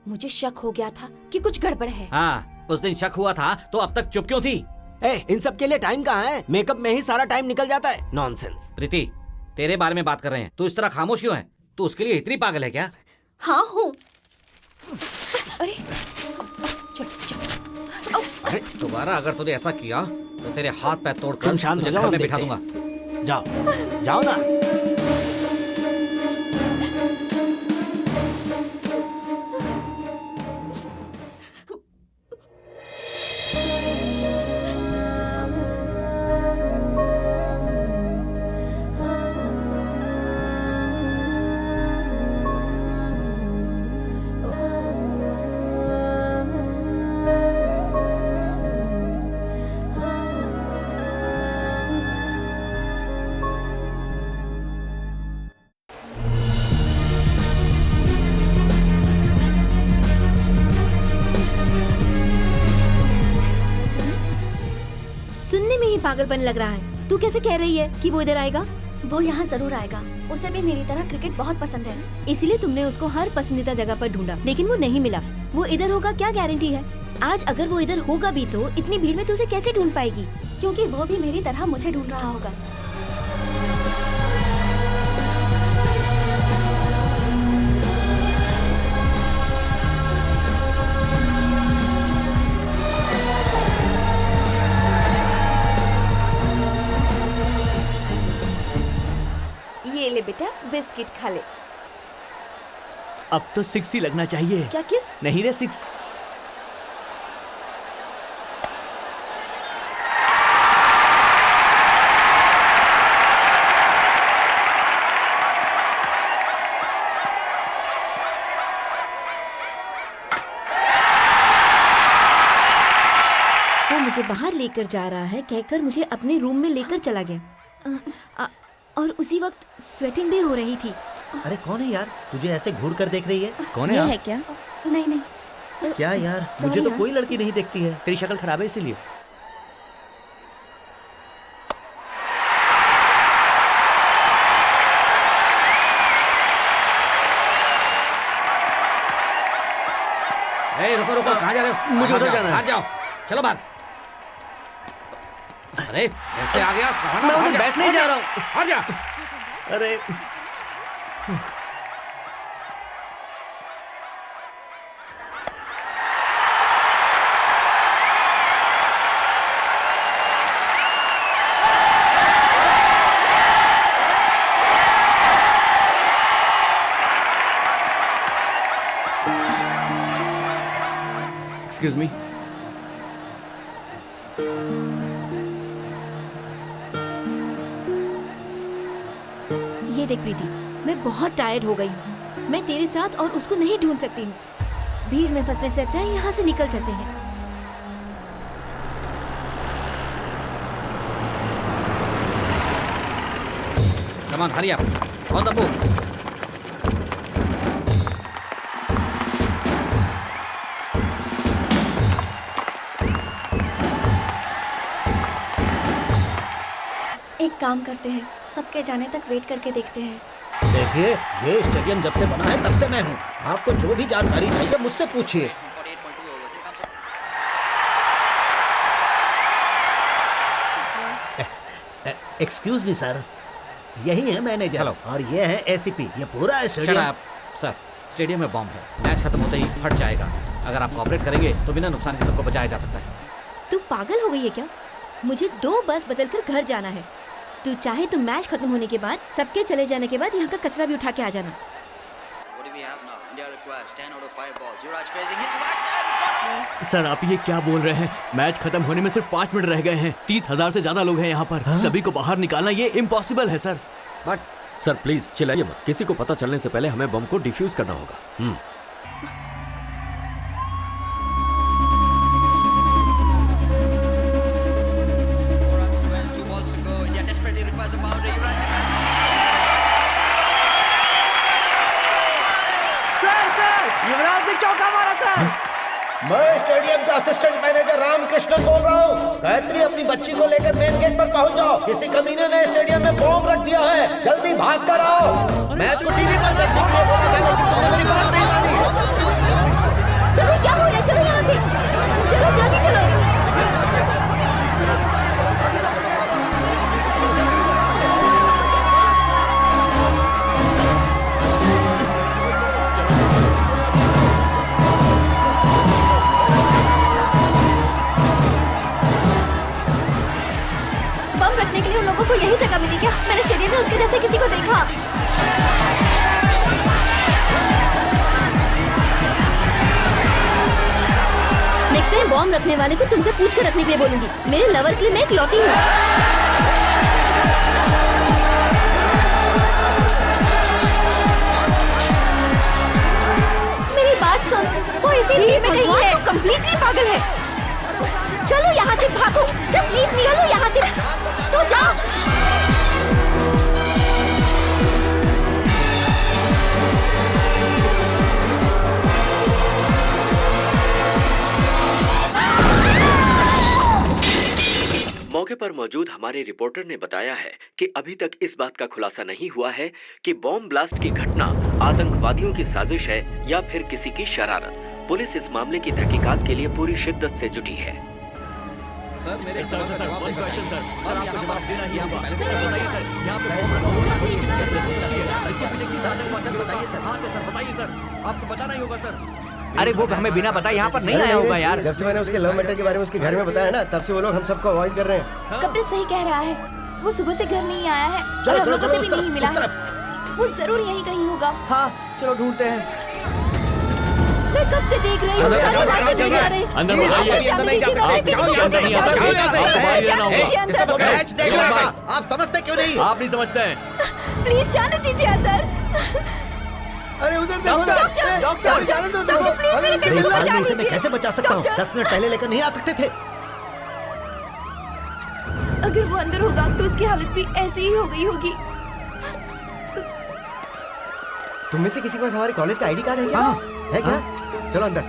मुझे शक हो गया था कि कुछ गड़बड़ है। हाँ, उस दिन शक हुआ था तो अब तक चुप क्यों थी? इन सब के लिए टाइम कहाँ है? मेकअप में ही सारा टाइम निकल जाता है। नॉनसेंस। प्रीति, तेरे बारे में बात कर रहे हैं, तू इस तरह खामोश क्यों है? तू उसके लिए इतनी पागल है क्या? हाँ हूँ। अरे चल चल। अरे दोबारा अगर तूने ऐसा किया तो तेरे हाथ पैर तोड़कर तुम शांत हो तुझे जाओ, घर में हम बिठा देखते दूंगा। जाओ जाओ ना। पागलपन लग रहा है। तू कैसे कह रही है कि वो इधर आएगा? वो यहाँ जरूर आएगा। उसे भी मेरी तरह क्रिकेट बहुत पसंद है। इसीलिए तुमने उसको हर पसंदीदा जगह पर ढूंढा, लेकिन वो नहीं मिला। वो इधर होगा क्या गारंटी है? आज अगर वो इधर होगा भी तो इतनी भीड़ में तू उसे कैसे ढूंढ पाएगी? क्योंकि वो भी मेरी तरह मुझे ढूंढ रहा होगा। ये ले बेटा, बिस्किट खा ले। अब तो 6 ही लगना चाहिए। क्या किस? नहीं रे 6। वो मुझे बाहर लेकर जा रहा है कहकर मुझे अपने रूम में लेकर चला गया। और उसी वक्त स्वेटिंग भी हो रही थी। अरे कौन है यार, तुझे ऐसे घूर कर देख रही है? कौन है? ये आप? है क्या? नहीं नहीं। क्या यार, Sorry मुझे तो यार। कोई लड़की नहीं देखती है। तेरी शक्ल खराब है इसीलिए। रुको रुको, कहाँ जा रहे हो? मुझे बाहर उधर जाओ, जाना है। बाहर जाओ, चलो बाहर। अरे कैसे आ गया? कहाँ मैं बाहर उधर जा, बैठने बाहर जा जा, रहा हूँ। बाहर जा। अरे एक्सक्यूज मी। ये देख प्रीति, मैं बहुत टायर्ड हो गई हूँ। मैं तेरे साथ और उसको नहीं ढूंढ सकती हूँ। भीड़ में फंसने से अच्छा है यहाँ से निकल चलते हैं। Come on, hurry up. On the move. एक काम करते हैं, सबके जाने तक वेट करके देखते हैं। देखिए, ये स्टेडियम जब से बना है तब से मैं हूँ। आपको जो भी जानकारी चाहिए मुझसे पूछिए। एक्सक्यूज मी सर, यही है मैनेजर। हेलो। और ये है एसीपी। ये पूरा Shut stadium. up. Sir, stadium में बॉम्ब है। मैच खत्म होते ही फट जाएगा। अगर आप कॉपरेट करेंगे तो बिना नुकसान के सबको बचाया जा सकता है। तू पागल हो गई है क्या? मुझे 2 बस बदलकर घर जाना है। तू चाहे तो मैच खत्म होने के बाद, सबके चले जाने के बाद यहाँ का कचरा भी उठा के आ जाना। सर आप ये क्या बोल रहे हैं? मैच खत्म होने में सिर्फ 5 मिनट रह गए हैं। 30,000 से ज्यादा लोग हैं यहाँ पर। सभी को बाहर निकालना ये इम्पॉसिबल है सर। बट सर प्लीज चिल्लाइए मत। किसी को पता चलने से पहले हमें बम को डिफ्यूज करना होगा। सर युवराज ने चौका मारा सर। मैं स्टेडियम का असिस्टेंट मैनेजर रामकृष्णन बोल रहा हूँ। गायत्री, अपनी बच्ची को लेकर मेन गेट पर पहुँच जाओ। किसी कमीने ने स्टेडियम में बॉम्ब रख दिया है। जल्दी भाग कर आओ। मैच को टीवी पर देखने के लिए बोला था, लेकिन तुमने मेरी बात नहीं मानी। चलो, क्या हो रहा है? चलो यहाँ से, चलो जल्दी चलो। बम रखने के लिए उन लोगों को यही जगह मिली क्या? मैंने स्टेडियम में उसके जैसे किसी को देखा। नेक्स्ट टाइम बॉम्ब रखने वाले को तुमसे पूछ कर रखने के लिए बोलूंगी। मेरे लवर के लिए मैं इकलौती हूँ। मेरी बात सुन, वो इसी भीड़ में कहीं है। तो कंप्लीटली पागल है। चलो यहाँ से भागो। Just leave me. चलो यहाँ से, तो जाओ। मौके पर मौजूद हमारे रिपोर्टर ने बताया है कि अभी तक इस बात का खुलासा नहीं हुआ है कि बॉम्ब ब्लास्ट की घटना आतंकवादियों की साजिश है या फिर किसी की शरारत। पुलिस इस मामले की तहकीकात के लिए पूरी शिद्दत से जुटी है। सर मेरे सर वन क्वेश्चन सर आपको जवाब देना ही होगा। यहाँ पे बताइए सर, आपको बताना ही होगा सर। अरे वो हमें बिना बताए यहाँ पर नहीं आया होगा यार। जब से मैंने उसके लव मैटर के बारे में उसके घर में बताया ना, तब से वो लोग हम सबको अवॉइड कर रहे हैं। कपिल सही कह रहा है। वो सुबह से घर नहीं आया है और हम लोगों से भी नहीं मिला है। वो जरूर यहीं कहीं होगा। हाँ चलो ढूंढते हैं। मैं कब से देख रही हूँ, सारे मैच नहीं आ रहे। अंदर मैच देख रहा था। आप समझते क्यों नहीं? आप नहीं समझते हैं। प्लीज जाने दीजिए अंदर। अरे उधर देखो ना। डॉक्टर जाने दो। देखो अरे इस हाल में इसे मैं कैसे बचा सकता हूँ? 10 मिनट पहले लेकर नहीं आ सकते थे। अगर वो अंदर होगा तो उसकी हालत भी ऐसी ही हो गई होगी। तुम में से किसी के पास हमारे कॉलेज का आईडी कार्ड है क्या? है क्या? चलो अंदर।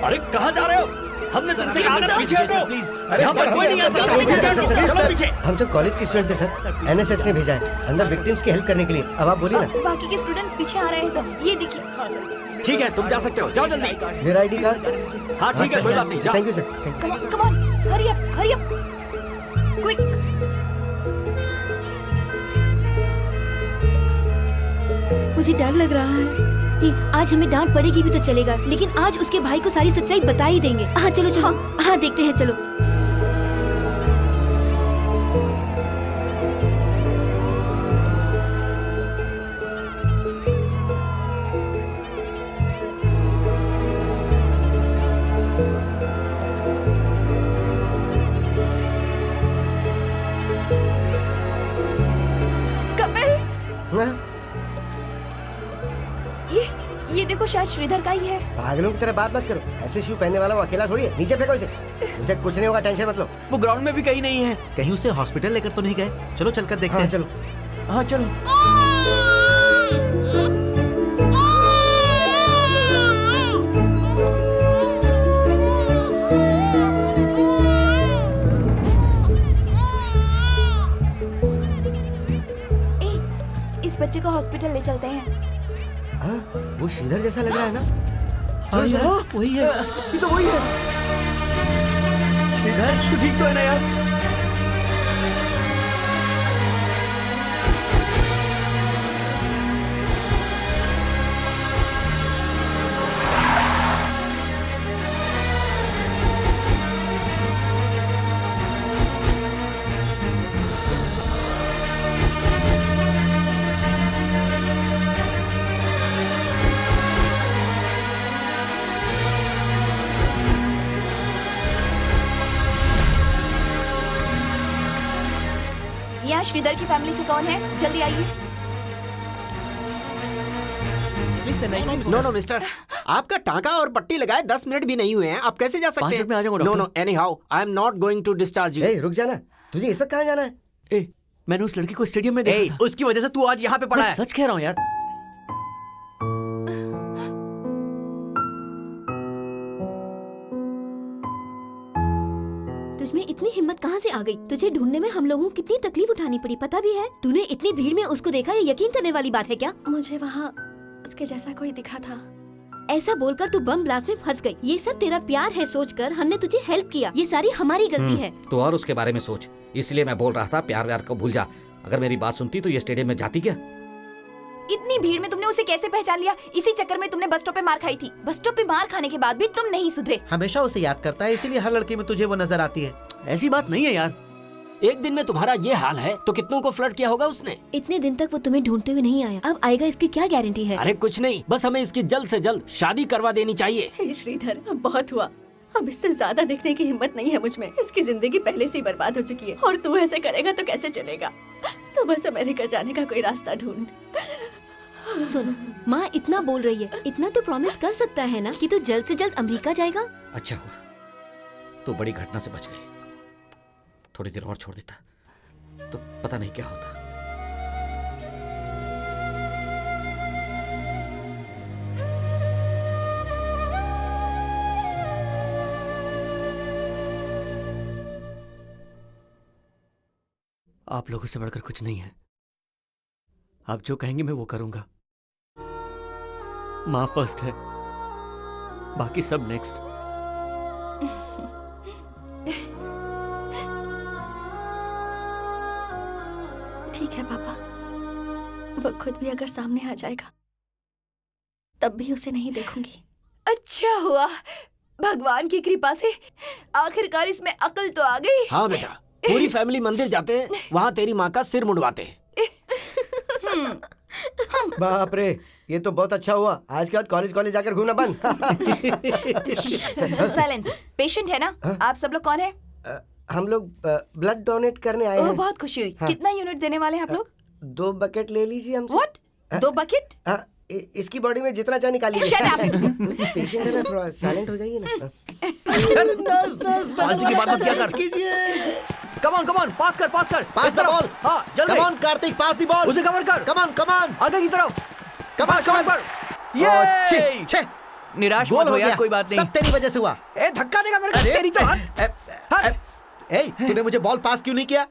अरे कहाँ जा रहे हो? हमने तुमसे कहा था पीछे हटो। अरे यहाँ पर कोई नहीं आ सकता। पीछे हटो। चलो पीछे। हम सब कॉलेज के स्टूडेंट्स हैं सर। एनएसएस ने भेजा है अंदर विक्टिम्स की हेल्प करने के लिए। अब आप बोलिए ना। बाकी के स्टूडेंट्स पीछे आ रहे हैं सर। ये देखिए। ठीक है तुम जा सकते हो, जाओ जल्दी। मेरा आईडी कार्ड। हाँ ठीक है कोई बात नहीं, जाओ। Thank you sir. Come on hurry up quick. मुझे डर लग रहा है कि आज हमें डांट पड़ेगी भी तो चलेगा, लेकिन आज उसके भाई को सारी सच्चाई बता ही देंगे। हाँ चलो चलो। हाँ देखते हैं चलो। ये देखो, शायद श्रीधर का ही है। पागलों की तरह बात मत करो, ऐसे शू पहनने वाला वो अकेला थोड़ी है। नीचे फेंको इसे, इसे कुछ नहीं होगा, टेंशन मत लो। वो ग्राउंड में भी कहीं नहीं है। कहीं उसे हॉस्पिटल लेकर तो नहीं गए? चलो चलकर देखते हैं। चलो। हाँ चलो। इस बच्चे को हॉस्पिटल ले चलते हैं। हाँ, वो श्रीधर जैसा लग रहा है ना? वही है, ये तो वही है। श्रीधर, तू ठीक तो है ना यार? यहाँ श्रीधर की फैमिली से कौन है? जल्दी आइए। नो मिस्टर, आपका टांका और पट्टी लगाए 10 मिनट भी नहीं हुए हैं, आप कैसे जा सकते 5 हैं? मिनट में आ जाऊंगा no doctor. Anyhow I am not going to discharge you. रुक जाना, तुझे इस वक्त कहाँ जाना है? मैंने उस लड़की को स्टेडियम में देखा था। उसकी वजह से तू आज यहाँ पे पड़ा मैं है। सच कह रहा हूँ यार। तुझमें इतनी हिम्मत कहाँ से आ गई? तुझे ढूंढने में हम लोगों को कितनी तकलीफ उठानी पड़ी, पता भी है? तूने इतनी भीड़ में उसको देखा, ये यकीन करने वाली बात है क्या? मुझे वहाँ उसके जैसा कोई दिखा था। ऐसा बोलकर तू बम ब्लास्ट में फंस गई। ये सब तेरा प्यार है सोचकर हमने तुझे हेल्प किया। ये सारी हमारी गलती है। तो और उसके बारे में सोच, इसलिए मैं बोल रहा था प्यार व्यार को भूल जा। अगर मेरी बात सुनती तो ये स्टेडियम में जाती क्या? इतनी भीड़ में तुमने उसे कैसे पहचान लिया? इसी चक्कर में तुमने बस स्टॉप पे मार खाई थी। बस स्टॉप पे मार खाने के बाद भी तुम नहीं सुधरे। हमेशा उसे याद करता है, इसीलिए हर लड़की में तुझे वो नजर आती है। ऐसी बात नहीं है यार। एक दिन में तुम्हारा ये हाल है तो कितनों को फ्लर्ट किया होगा उसने? इतने दिन तक वो तुम्हें ढूंढते हुए नहीं आया, अब आएगा इसकी क्या गारंटी है? अरे कुछ नहीं, बस हमें इसकी जल्द से जल्द शादी करवा देनी चाहिए। हे श्रीधर, अब बहुत हुआ। अब इससे ज्यादा देखने की हिम्मत नहीं है मुझ में। इसकी जिंदगी पहले से ही बर्बाद हो चुकी है और तू ऐसे करेगा तो कैसे चलेगा? तो बस अमेरिका जाने का कोई रास्ता ढूंढ। सुन, माँ इतना बोल रही है, इतना तो प्रॉमिस कर सकता है ना कि तू जल्द से जल्द अमेरिका जाएगा? अच्छा हुआ तो बड़ी घटना से बच गई। थोड़ी देर और छोड़ देता तो पता नहीं क्या होता। आप लोगों से बढ़कर कुछ नहीं है। आप जो कहेंगे मैं वो करूंगा। माँ फर्स्ट है, बाकी सब नेक्स्ट। ठीक है पापा, वो खुद भी अगर सामने आ जाएगा तब भी उसे नहीं देखूंगी। अच्छा हुआ, भगवान की कृपा से आखिरकार इसमें अकल तो आ गई। हाँ बेटा, पूरी फैमिली मंदिर जाते हैं, वहाँ तेरी माँ का सिर मुंडवाते हैं। बाप रे, ये तो बहुत अच्छा हुआ। आज के बाद कॉलेज जाकर घूमना बंद। साइलेंस। पेशेंट है ना? आप सब लोग कौन है? हम लोग ब्लड डोनेट करने आए हैं। बहुत खुशी हुई। हाँ। कितना यूनिट देने वाले हैं आप लोग? 2 बकेट ले लीजिए हमसे। What? 2 बकेट? इसकी बॉडी में जितना चाहे निकाल लीजिए। Shut up! पेशेंट है ना, थोड़ा साइलेंट हो जाइए ना। फालतू की बात मत किया कर। कम ऑन, पास कर। पास द बॉल। हाँ, जल्दी। Come on Kartik, pass the ball. उसे कवर कर। Come on. आगे की तरफ। Come on. ये छे। निराश गोल मत हो हो यार, गया। कोई बात नहीं। सब तेरी वजह से हुआ। ए, धक्का देगा मेरे को। अरे, तेरी तो हट। तूने मुझे बॉल पास क्यों नहीं किया?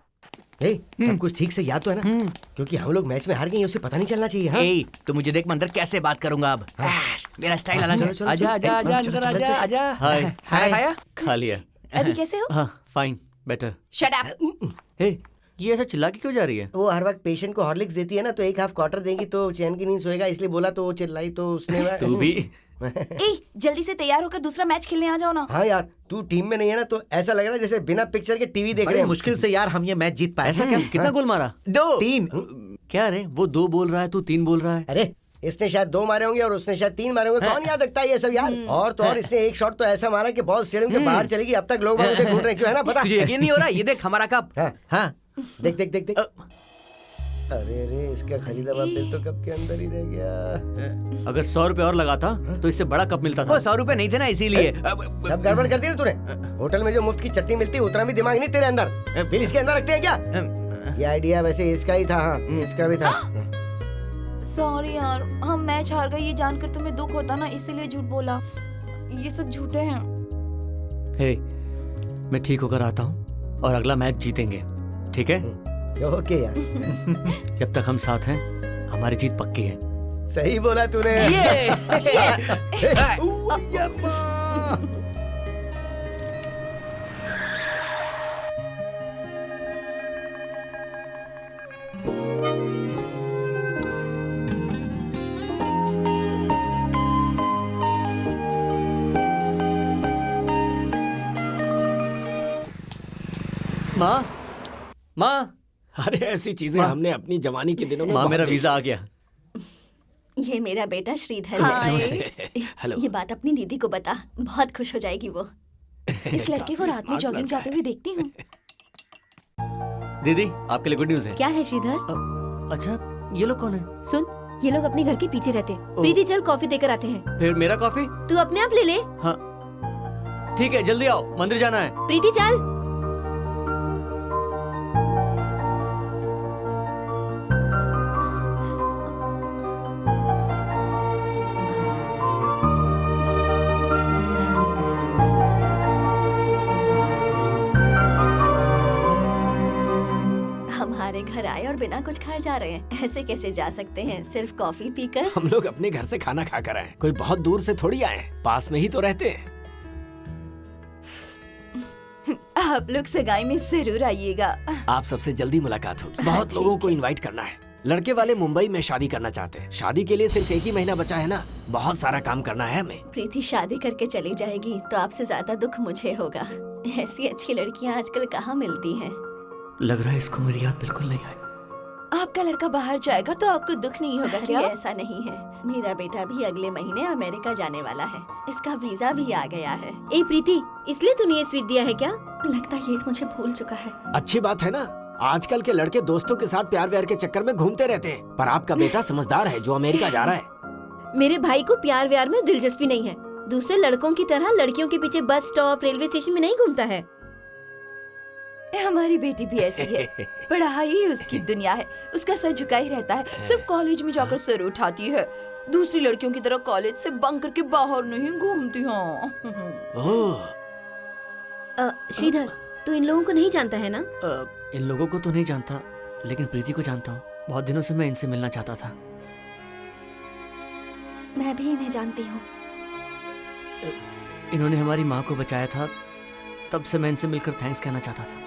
सब कुछ ठीक से याद तो है ना? क्योंकि हम लोग मैच में हार गए, उसे पता नहीं चलना चाहिए। हाँ? ए, तो मुझे देख मैं अंदर कैसे बात करूंगा अब। मेरा स्टाइल अलग है। आजा आजा। हाय। खाना खाया? खा लिया। अभी कैसे हो? हाँ, फाइन, बेटर। Shut up! हे, ये ऐसा चिल्ला के क्यों जा रही है? वो हर वक्त पेशेंट को हॉर्लिक्स देती है ना, तो 1 हाफ क्वार्टर देंगी तो चैन की नींद सोएगा, इसलिए बोला तो वो चिल्लाई तो उसने। तू भी। जल्दी से तैयार होकर दूसरा मैच खेलने आ जाओ ना। हाँ यार, तू टीम में नहीं है ना, तो ऐसा लग रहा है जैसे बिना पिक्चर के टीवी देख रहे बड़ी हैं। मुश्किल से यार हम ये मैच जीत पाए। ऐसा क्या? कितना गोल मारा? 3। क्या रे, वो 2 बोल रहा है, तू 3 बोल रहा है। अरे इसने शायद 2 मारे होंगे और उसने शायद 3 मारे होंगे। कौन याद रखता है ये सब यार? और तो और इसने एक शॉट तो ऐसा मारा कि बॉल स्टेडियम के बाहर चलेगी। अब तक लोग वहाँ उसे ढूंढ रहे हैं, क्यों है ना? पता तुझे यकीन नहीं हो रहा? ये देख हमारा कप। हाँ, देख। अरे अरे, इसका खरीदा हुआ बिल तो कब के अंदर ही रह गया। अगर 100 रुपए और लगाता तो इससे बड़ा कप मिलता था। वो 100 रुपए नहीं थे ना, इसीलिए। सब गड़बड़ कर दी ना तूने। होटल में जो मुफ्त की चटनी मिलती है उतना भी दिमाग नहीं तेरे अंदर। बिल इसके अंदर रखते हैं क्या? ये आइडिया वैसे इसका ही था। हाँ, इसका भी था। सॉरी यार, हम मैच हार गए ये जानकर तुम्हें दुख होता ना, इसीलिए झूठ बोला। ये सब झूठे हैं। हे, मैं ठीक होकर आता हूँ और अगला मैच जीतेंगे, ठीक है? ओके यार। जब तक हम साथ हैं हमारी जीत पक्की है। सही बोला तूने। माँ, माँ, अरे ऐसी चीजें माँ। हमने अपनी जवानी के दिनों में माँ बहुत मेरा देखी। वीजा आ गया। ये मेरा बेटा श्रीधर हाय। है। हेलो। ये बात अपनी दीदी को बता, बहुत खुश हो जाएगी वो। इस लड़के को रात में जॉगिंग जाते हुए देखती हूँ। दीदी, आपके लिए गुड न्यूज है। क्या है श्रीधर? अच्छा, ये लोग कौन है? सुन, ये लोग अपने घर के पीछे रहते हैं। प्रीति चल कॉफी देकर आते हैं। फिर मेरा कॉफी? तू अपने आप ले ले। हाँ ठीक है, जल्दी आओ, मंदिर जाना है। प्रीति चल। हमारे घर आए और बिना कुछ खाए जा रहे हैं, ऐसे कैसे जा सकते हैं? सिर्फ कॉफी पीकर। हम लोग अपने घर से खाना खाकर आए, कोई बहुत दूर से थोड़ी आए, पास में ही तो रहते हैं। आप लोग सगाई में जरूर आइएगा। आप सबसे जल्दी मुलाकात होगी। बहुत लोगों को इनवाइट करना है। लड़के वाले मुंबई में शादी करना चाहते हैं। शादी के लिए सिर्फ 1 ही महीना बचा है ना, बहुत सारा काम करना है हमें। प्रीति शादी करके चली जाएगी तो आपसे ज्यादा दुख मुझे होगा। ऐसी अच्छी लड़कियां आजकल कहाँ मिलती हैं? लग रहा है इसको मेरी याद बिल्कुल नहीं आई। आपका लड़का बाहर जाएगा तो आपको दुख नहीं होगा अरे क्या? ऐसा नहीं है, मेरा बेटा भी अगले महीने अमेरिका जाने वाला है, इसका वीजा भी आ गया है। ए प्रीति, इसलिए तूने ये स्वीट दिया है क्या? लगता है ये मुझे भूल चुका है। अच्छी बात है ना, आजकल के लड़के दोस्तों के साथ प्यार व्यार के चक्कर में घूमते रहते हैं, पर आपका बेटा समझदार है जो अमेरिका जा रहा है। मेरे भाई को प्यार व्यार में दिलचस्पी नहीं है। दूसरे लड़कों की तरह लड़कियों के पीछे बस स्टॉप, रेलवे स्टेशन में नहीं घूमता है। हमारी बेटी भी ऐसी है। पढ़ाई ही उसकी दुनिया है, उसका सर झुका ही रहता है। सिर्फ कॉलेज में जाकर सर उठाती है। दूसरी लड़कियों की तरह कॉलेज से बंक करके बाहर नहीं घूमती हूँ। श्रीधर, तू इन लोगों को नहीं जानता है ना? इन लोगों को तो नहीं जानता, लेकिन प्रीति को जानता हूँ। बहुत दिनों से मैं इनसे मिलना चाहता था। मैं भी इन्हें जानती हूँ। इन्होंने हमारी माँ को बचाया था, तब से मैं इनसे मिलकर थैंक्स कहना चाहता था।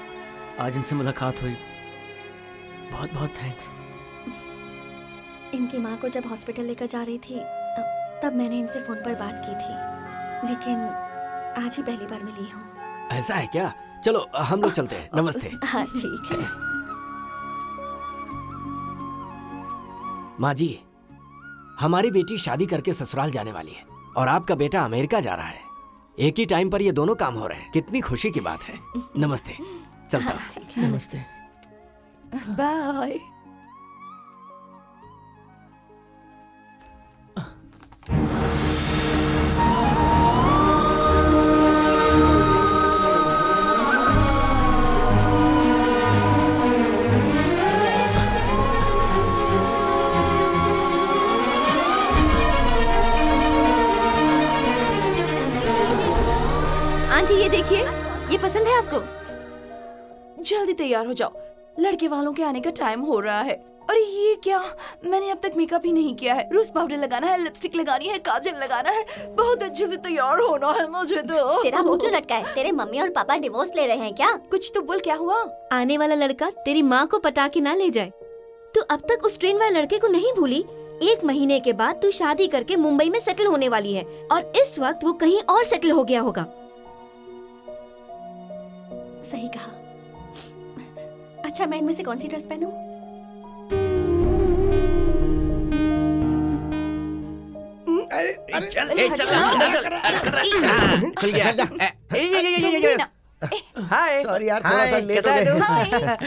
आज इनसे मुलाकात हुई, बहुत बहुत थैंक्स। इनकी माँ को जब हॉस्पिटल लेकर जा रही थी तब मैंने इनसे फोन पर बात की थी, लेकिन आज ही पहली बार मिली हूँ। ऐसा है क्या? चलो हम लोग चलते हैं। नमस्ते। हाँ ठीक है। माँ जी, हमारी बेटी शादी करके ससुराल जाने वाली है और आपका बेटा अमेरिका जा रहा है। एक ही टाइम पर ये दोनों काम हो रहे हैं, कितनी खुशी की बात है। नमस्ते, चलता हूँ। ठीक है। नमस्ते। बाय। आंटी ये देखिए, ये पसंद है आपको? जल्दी तैयार हो जाओ, लड़के वालों के आने का टाइम हो रहा है। अरे ये क्या, मैंने अब तक मेकअप ही नहीं किया है। रोज पाउडर लगाना है, लिपस्टिक लगानी है, काजल लगाना है, बहुत अच्छे से तैयार होना है मुझे तो। तेरा मुंह क्यों लटका है? तेरे मम्मी और पापा डिवोर्स ले रहे हैं क्या? कुछ तो बोल, क्या हुआ? आने वाला लड़का तेरी माँ को पटा के ना ले जाए। तू अब तक उस ट्रेन वाले लड़के को नहीं भूली? 1 महीने के बाद तू शादी करके मुंबई में सेटल होने वाली है और इस वक्त वो कहीं और सेटल हो गया होगा। सही कहा। अच्छा, मैं इनमें से कौन सी ड्रेस पहनूं? खुल गया। हाय। सॉरी यार, थोड़ा सा लेट हो गए। हाय।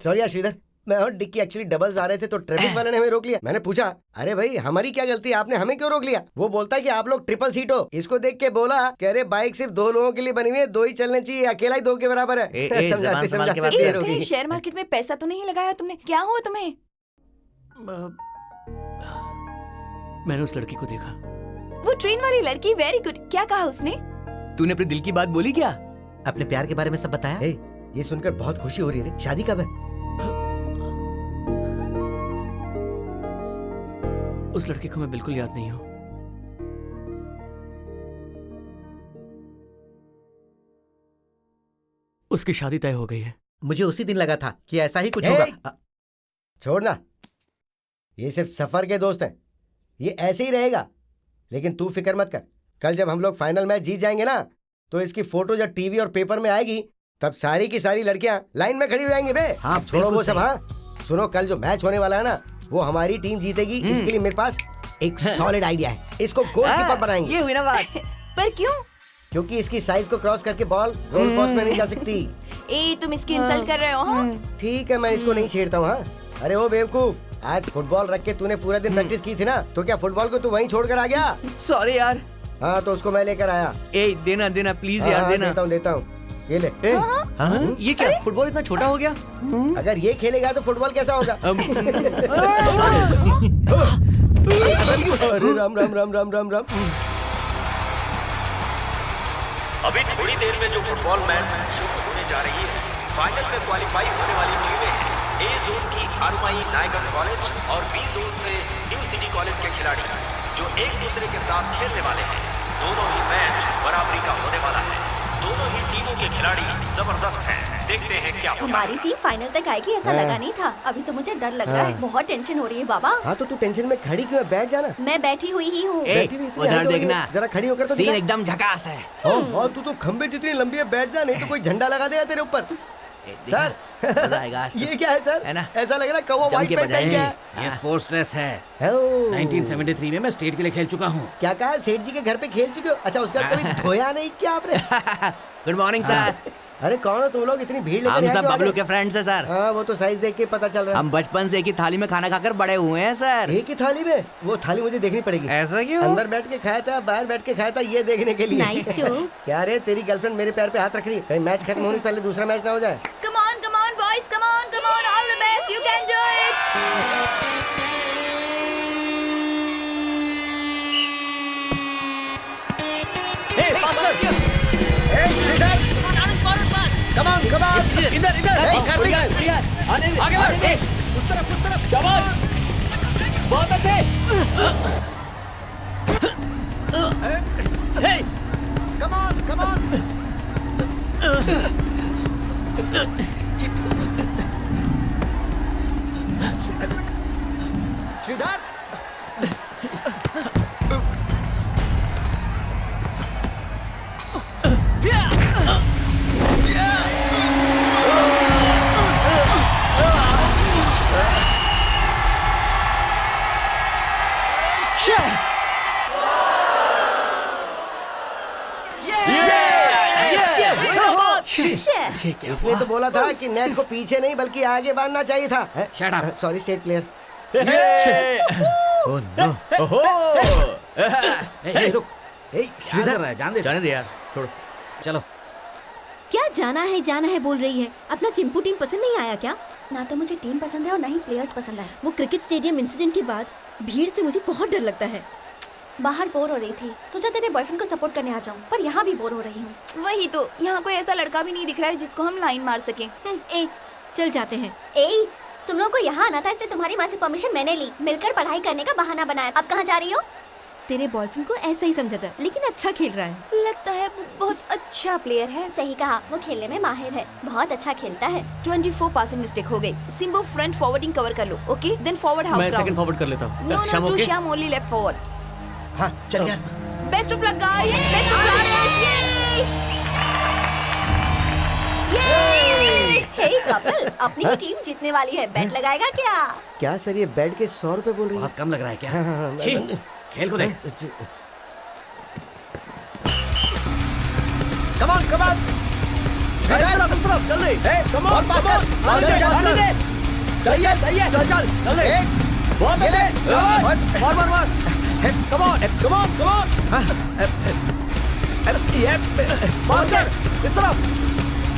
सॉरी यार श्रीधर, मैं और डिक्की एक्चुअली डबल्स आ रहे थे तो ट्रैफिक वाले ने हमें रोक लिया। मैंने पूछा, अरे भाई हमारी क्या गलती है, आपने हमें क्यों रोक लिया? वो बोलता है कि आप लोग ट्रिपल सीट हो। इसको देख के बोला कि अरे बाइक सिर्फ 2 लोगों के लिए बनी हुई है, 2 ही चलने चाहिए, अकेला ही 2 के बराबर है। समझाते समझाते शेयर मार्केट में पैसा तो नहीं लगाया तुमने? क्या हुआ तुम्हें? मैंने उस लड़की को देखा। वो ट्रेन वाली लड़की, वेरी गुड। क्या कहा उसने? तूने अपने दिल की बात बोली क्या? अपने प्यार के बारे में सब बताया? ये सुनकर बहुत खुशी हो रही है। शादी कब है? उस लड़की को मैं बिल्कुल याद नहीं हूँ। उसकी शादी तय हो गई है। मुझे उसी दिन लगा था कि ऐसा ही कुछ होगा। छोड़ना, ये सिर्फ सफर के दोस्त हैं, ये ऐसे ही रहेगा। लेकिन तू फिक्र मत कर, कल जब हम लोग फाइनल मैच जीत जाएंगे ना, तो इसकी फोटो जब टीवी और पेपर में आएगी तब सारी की सारी लड़कियां लाइन में खड़ी हो जाएंगी बे। हाँ, छोड़ो वो सब। हाँ सुनो, कल जो मैच होने वाला है ना, वो हमारी टीम जीतेगी। इसके लिए मेरे पास एक सॉलिड आइडिया है। इसको गोलकीपर बनाएंगे। ये हुई ना बात। पर क्यों? क्योंकि इसकी साइज को क्रॉस करके बॉल गोल पोस्ट में नहीं जा सकती। तुम इसकी इंसल्ट कर रहे हो? हाँ? ठीक है, मैं इसको नहीं छेड़ता हूँ। हाँ अरे वो बेवकूफ, आज फुटबॉल रख के तूने पूरा दिन प्रैक्टिस की थी ना, तो क्या फुटबॉल को तू वहीं छोड़कर आ गया? सॉरी यार। हाँ तो उसको मैं लेकर आया। देना देना प्लीज यार, देना। देता हूँ ये ले। ये क्या, फुटबॉल इतना छोटा हो गया? अगर ये खेलेगा तो फुटबॉल कैसा होगा? अरे राम राम राम राम राम राम। अभी थोड़ी देर में जो फुटबॉल मैच शुरू होने जा रही है, फाइनल में क्वालिफाई होने वाली टीमें हैं ए जोन की आरमाई नायगन कॉलेज और बी जोन से न्यू सिटी कॉलेज के खिलाड़ी, जो एक दूसरे के साथ खेलने वाले हैं। दोनों ही मैच बराबरी का होने वाला है। दोनों ही टीमों के खिलाड़ी जबरदस्त हैं। देखते हैं क्या होगा। हमारी टीम फाइनल तक आएगी ऐसा लगा नहीं था। अभी तो मुझे डर लग रहा है, बहुत टेंशन हो रही है बाबा। हाँ तो तू टेंशन में खड़ी क्यों है? बैठ जाना। मैं बैठी हुई ही हूँ। उधर देखना, जरा खड़ी होकर तो सीन एकदम झकास है। और तू तो खंबे जितनी लंबी है, बैठ जा, नहीं तो कोई झंडा लगा देगा तेरे ऊपर। सर ये क्या है सर? है ना? ऐसा लग रहा है कौवा व्हाइट पैंट पहन के है। ये स्पोर्ट्स ड्रेस है। 1973 में मैं स्टेट के लिए खेल चुका हूँ। क्या कहा? सेठ जी के घर पे खेल चुके हो? अच्छा, उसका कभी धोया नहीं क्या आपने? Good morning sir. अरे कौन हो तुम लोग? इतनी भीड़ लेकर हम यहाँ सब क्यों आ बबलू गए? के फ्रेंड्स हैं सर। हाँ वो तो साइज देख के पता चल रहा है। हम बचपन से एक ही थाली में खाना खाकर बड़े हुए हैं सर। एक ही थाली में? वो थाली मुझे देखनी पड़ेगी। ऐसा क्यों? अंदर बैठ के खाया था, बाहर बैठ के खाया था, ये देखने के लिए। Nice too. क्या रे, तेरी गर्लफ्रेंड मेरे पैर पे हाथ रख रही है? कहीं मैच खत्म होने से पहले दूसरा मैच ना हो जाए। Come on boys, come on, all the best, you can do it. Come on, come on. इधर इधर आगे बढ़। उस तरफ। शाबाश, बहुत अच्छे। Come on. श्रीधर। इसलिए तो बोला था कि नेट को पीछे नहीं बल्कि आगे बांधना चाहिए था। Shut up. Sorry state player. Oh no. ओहो, रुक। श्रीधर, जाने दे यार, छोड़ो। चलो। क्या जाना है बोल रही है? अपना चिंपू टीम पसंद नहीं आया क्या? ना तो मुझे टीम पसंद है और ना ही प्लेयर्स पसंद है। वो क्रिकेट स्टेडियम इंसिडेंट के बाद भीड़ से मुझे बहुत डर लगता है। बाहर बोर हो रही थी, सोचा तेरे बॉयफ्रेंड को सपोर्ट करने आ जाऊं, पर यहाँ भी बोर हो रही हूँ। वही तो, यहाँ कोई ऐसा लड़का भी नहीं दिख रहा है जिसको हम लाइन मार सकें। चल जाते हैं। तुम लोगों को यहाँ आना था, इसलिए तुम्हारी माँ से परमिशन मैंने ली, मिलकर पढ़ाई करने का बहाना बनाया। अब कहाँ जा रही हो? तेरे बॉयफ्रेंड को ऐसा ही समझा था, लेकिन अच्छा खेल रहा है। लगता है वो बहुत अच्छा प्लेयर है। सही कहा, वो खेलने में माहिर है, बहुत अच्छा खेलता है। 24 पासिंग मिस्टेक हो गई। सिम्बो फ्रंट फॉरवर्डिंग कवर कर लो, ओके? देन फॉरवर्ड हाफ मैं ग्राउंड। सेकंड फॉरवर्ड कर लेता हूँ। No Shyam, two okay? Shyam only left forward. हाँ चल यार। Best of luck guys, best of luck. Hey Kapil, अपनी टीम जीतने वाली है, बैट लगाएगा क्या? क्या सर, ये बैट के 100 रुपए बोल रही है? बहुत कम लग रहा है क्या? हाँ, छी, खेल को देख। Come on, चल दे। बहुत पास कर। चाहिए चाहिए चल चल चल ले एक बहुत ये ले मार मार मार come on come on come on ये मार कर इस तरफ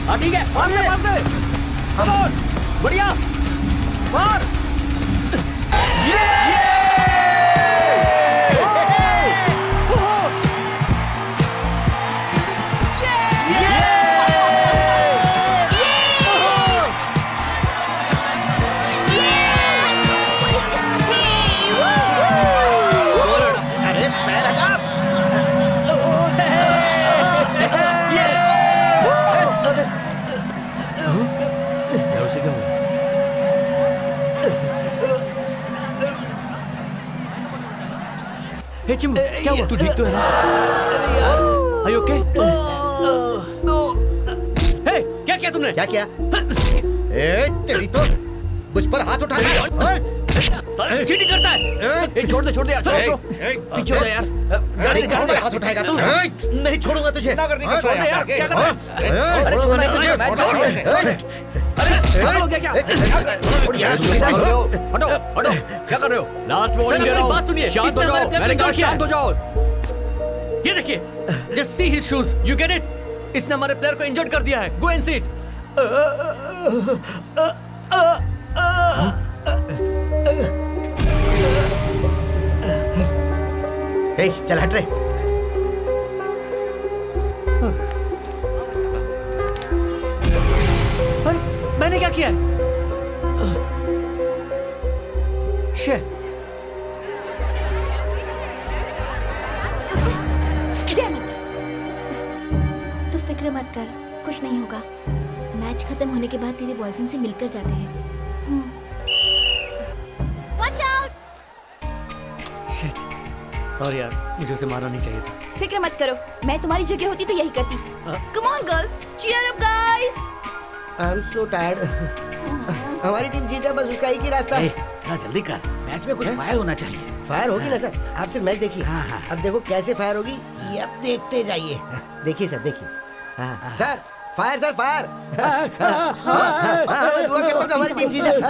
हाँ ठीक है मार दे कम ऑन बढ़िया मार अरे पैर हटा उसे क्या हुआ? हे चिम्बू क्या हुआ? तू ठीक तो है ना? Are you okay? हे क्या किया तुमने? क्या किया ए तेरी तो मुझ पर हाथ उठा साला चीटिंग करता है। ए छोड़ दे यार छोड़ पीछे हो जा यार। गाड़ी पर हाथ उठाएगा तू नहीं छोड़ूंगा तुझे ना करने का छोड़ दे यार क्या कर रहा है? छोड़ूंगा नहीं तुझे अरे हो गया क्या? हटो हटो क्या कर रहे हो? लास्ट सर, वार्निंग दे अपनी रहा हूँ। बात सुनिए। शांत हो इसने हमारे जाओ प्लेयर मैंने को कहा इंजर्ड किया शांत हो जाओ। ये देखिए just see his shoes you get it इसने हमारे प्लेयर को इंजर्ड कर दिया है गो एंड सी इट ए, चल हट रे। अरे मैंने क्या किया है शे Damn it! तू फिक्र मत कर कुछ नहीं होगा मैच खत्म होने के बाद तेरे बॉयफ्रेंड से मिलकर जाते हैं Watch out! शिट सॉरी यार मुझे उसे मारना नहीं चाहिए था फिक्र मत करो मैं तुम्हारी जगह होती तो यही करती come on girls cheer up guys I am so tired. हमारी टीम जीत जाए बस उसका एक ही रास्ता है। थोड़ा जल्दी कर मैच में कुछ फायर होना चाहिए। फायर होगी ना सर आप सिर्फ मैच देखिए। हाँ। अब देखो कैसे फायर होगी ये अब देखते जाइए। देखिए सर देखिए हाँ सर फायर सर फायर। मैं दुआ करता हूँ कि हमारी टीम जीत जाए।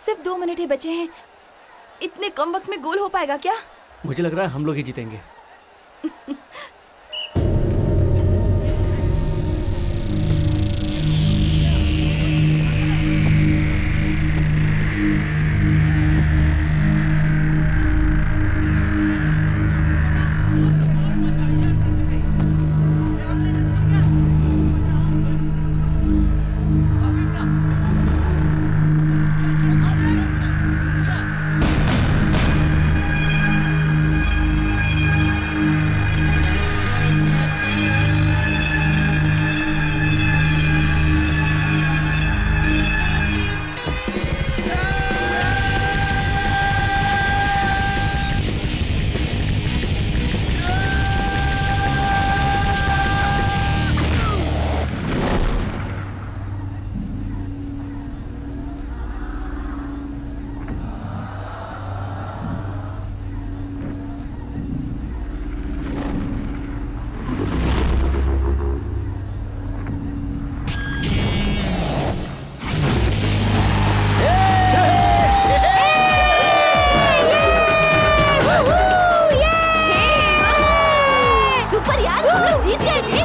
सिर्फ 2 मिनट ही बचे हैं इतने कम वक्त में गोल हो पाएगा क्या? मुझे लग रहा है हम लोग ही जीतेंगे सुपर यार हम लोग जीत गए थे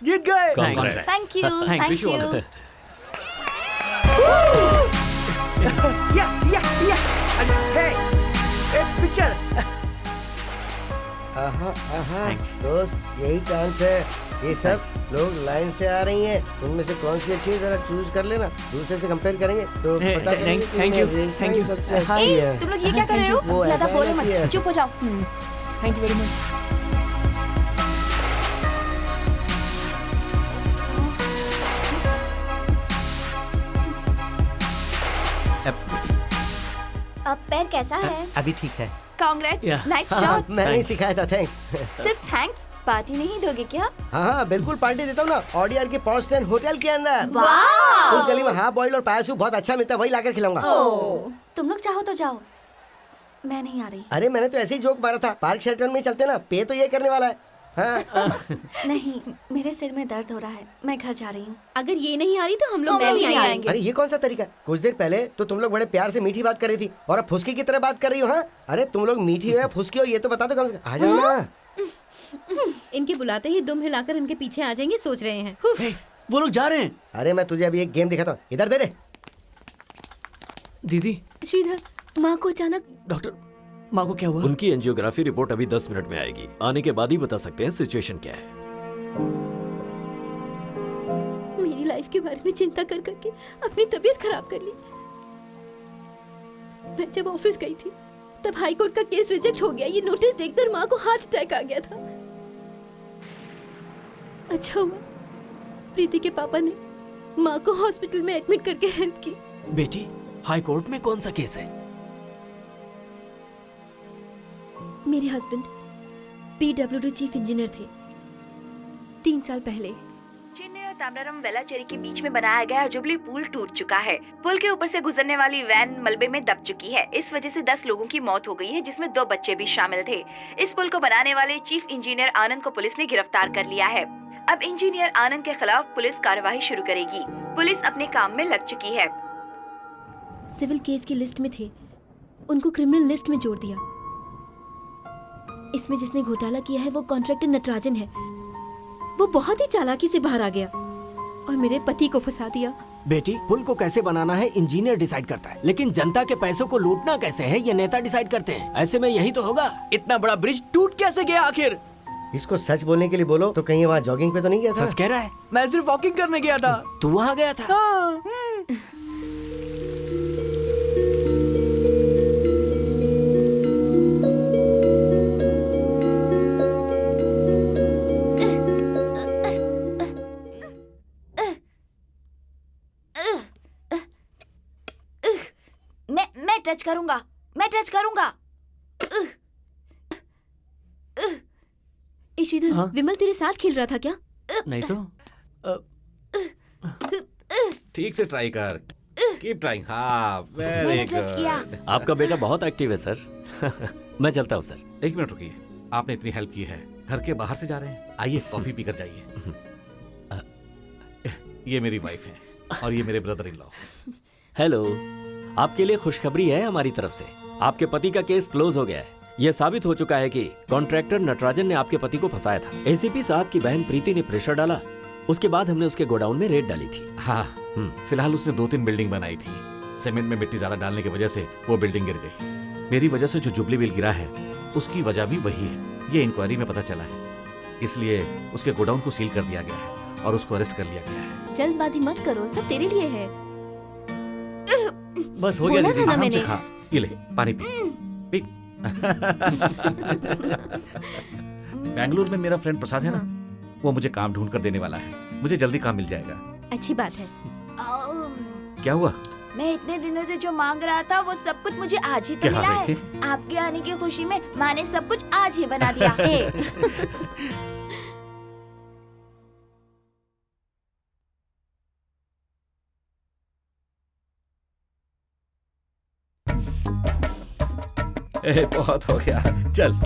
जीत गए thank you Thanks. Wish you all the best या हे एक पिक्चर Thanks. दोस्त यही चांस है। ये सब लोग लाइन से आ रही हैं उनमें से कौन सी अच्छी है जरा चूज कर लेना दूसरे से कंपेयर करेंगे तो Hey, पता चलेगा कि thank you, Reshma thank he you. सबसे अच्छी ए, है। तुम लोग ये क्या कर रहे हो? वो ज्यादा ऐसा बोलो रहती है। मत चुप हो जाओ थैंक यू वेरी मच अब पैर कैसा है? अभी ठीक है। Congrats, Yeah. नाइस हाँ, शॉट। मैंने Thanks. सिखाया था, थैंक्स। सिर्फ थैंक्स, पार्टी नहीं दोगे क्या? हाँ बिल्कुल पार्टी देता हूँ ना, ऑडियर के पॉश स्टैंड होटल के अंदर। वाह! उस गली में हाफ बॉइल्ड और पाया सूप बहुत अच्छा मिलता है, वही लाकर खिलाऊंगा। तुम लोग चाहो तो जाओ, मैं नहीं आ रही। अरे मैंने तो ऐसे ही जोक मारा था, पार्क शेल्टर में चलते ना, पे तो ये करने वाला है। हाँ। नहीं, मेरे सिर में दर्द हो रहा है, मैं घर जा रही हूँ। अगर ये नहीं आ रही तो हम लोग मैं नहीं नहीं आएंगे। अरे ये कौन सा तरीका है? कुछ देर पहले तो तुम लोग बड़े प्यार से मीठी बात कर रही थी और अब फुसकी की तरह बात कर रही हो। हाँ अरे तुम लोग मीठी हो या फुसकी हो ये तो बता दो कम से कम। आ जाओ ना। इनके बुलाते ही दुम हिलाकर इनके पीछे आ जाएंगे सोच रहे हैं। हे, वो लोग जा रहे हैं। अरे मैं तुझे अभी एक गेम दिखाता हूँ, इधर दे रे। दीदी, श्रीधर, माँ को अचानक डॉक्टर, माँ को क्या हुआ? उनकी एंजियोग्राफी रिपोर्ट अभी 10 मिनट में आएगी। आने के बाद ही बता सकते हैं सिचुएशन क्या है। मेरी लाइफ के बारे में चिंता कर करके अपनी तबीयत खराब कर ली। मैं जब ऑफिस गई थी तब हाई कोर्ट का केस रिजेक्ट हो गया। ये नोटिस देखकर माँ को हार्ट अटैक आ गया था। अच्छा हुआ प्रीति के पापा ने माँ को हॉस्पिटल में एडमिट करके हेल्प की। बेटी, हाई कोर्ट में कौन सा केस है? मेरे हस्बैंड पीडब्ल्यूडी चीफ इंजीनियर थे। 3 साल पहले चेन्नई और ताम्रारम वेलाचेरी के बीच में बनाया गया जुबली पुल टूट चुका है। पुल के ऊपर से गुजरने वाली वैन मलबे में दब चुकी है। इस वजह से 10 लोगों की मौत हो गई है, जिसमें 2 बच्चे भी शामिल थे। इस पुल को बनाने वाले चीफ इंजीनियर आनंद को पुलिस ने गिरफ्तार कर लिया है। अब इंजीनियर आनंद के खिलाफ पुलिस कार्रवाई शुरू करेगी। पुलिस अपने काम में लग चुकी है। सिविल केस की लिस्ट में थे, उनको क्रिमिनल लिस्ट में जोड़ दिया। इसमें जिसने घोटाला किया है वो कॉन्ट्रैक्टर नटराजन है। वो बहुत ही चालाकी से बाहर आ गया और मेरे पति को फंसा दिया। बेटी, पुल को कैसे बनाना है इंजीनियर डिसाइड करता है, लेकिन जनता के पैसों को लूटना कैसे है ये नेता डिसाइड करते हैं। ऐसे में यही तो होगा। इतना बड़ा ब्रिज टूट कैसे गया आखिर? इसको सच बोलने के लिए बोलो तो कहीं वहाँ जॉगिंग पे तो नहीं गया था? सच कह रहा है। मैं सिर्फ वॉकिंग करने गया था। तू वहाँ गया था? हाँ। मैं टच करूंगा, मैं टच करूंगा। इश्विधर, हाँ? विमल तेरे साथ खेल रहा था क्या? नहीं तो ठीक से ट्राई कर, कीप ट्राइंग। हाँ वेरी मैंने टच किया। गुड। आपका बेटा बहुत एक्टिव है सर। मैं चलता हूँ सर। 1 मिनट रुकिए, आपने इतनी हेल्प की है, घर के बाहर से जा रहे हैं। आइए कॉफी पीकर जाइए। ये मेरी वाइफ है और ये मेरे ब्रदर इन लॉ। हेलो, आपके लिए खुशखबरी है हमारी तरफ से। आपके पति का केस क्लोज हो गया है। यह साबित हो चुका है कि कॉन्ट्रैक्टर नटराजन ने आपके पति को फंसाया था। एसीपी साहब की बहन प्रीति ने प्रेशर डाला, उसके बाद हमने उसके गोडाउन में रेड डाली थी। हाँ, फिलहाल उसने 2-3 बिल्डिंग बनाई थी। सीमेंट में मिट्टी ज्यादा डालने की वजह से वो बिल्डिंग गिर गई। मेरी वजह से जो जुबली बिल गिरा है उसकी वजह भी वही है। ये इंक्वायरी में पता चला है, इसलिए उसके गोडाउन को सील कर दिया गया है और उसको अरेस्ट कर लिया गया है। जल्दबाजी मत करो, सब तेरे लिए है। बस हो गया बोला दीदी। था ना आराम से मैंने। खा, ये ले पानी पी पी। बेंगलुरु में मेरा फ्रेंड प्रसाद है ना, वो मुझे काम ढूंढ कर देने वाला है। मुझे जल्दी काम मिल जाएगा। अच्छी बात है। क्या हुआ? मैं इतने दिनों से जो मांग रहा था वो सब कुछ मुझे आज ही तो क्या मिला है? है। आपके आने की खुशी में माँ ने सब कुछ आज ही बना दिया। बहुत हो गया, चल।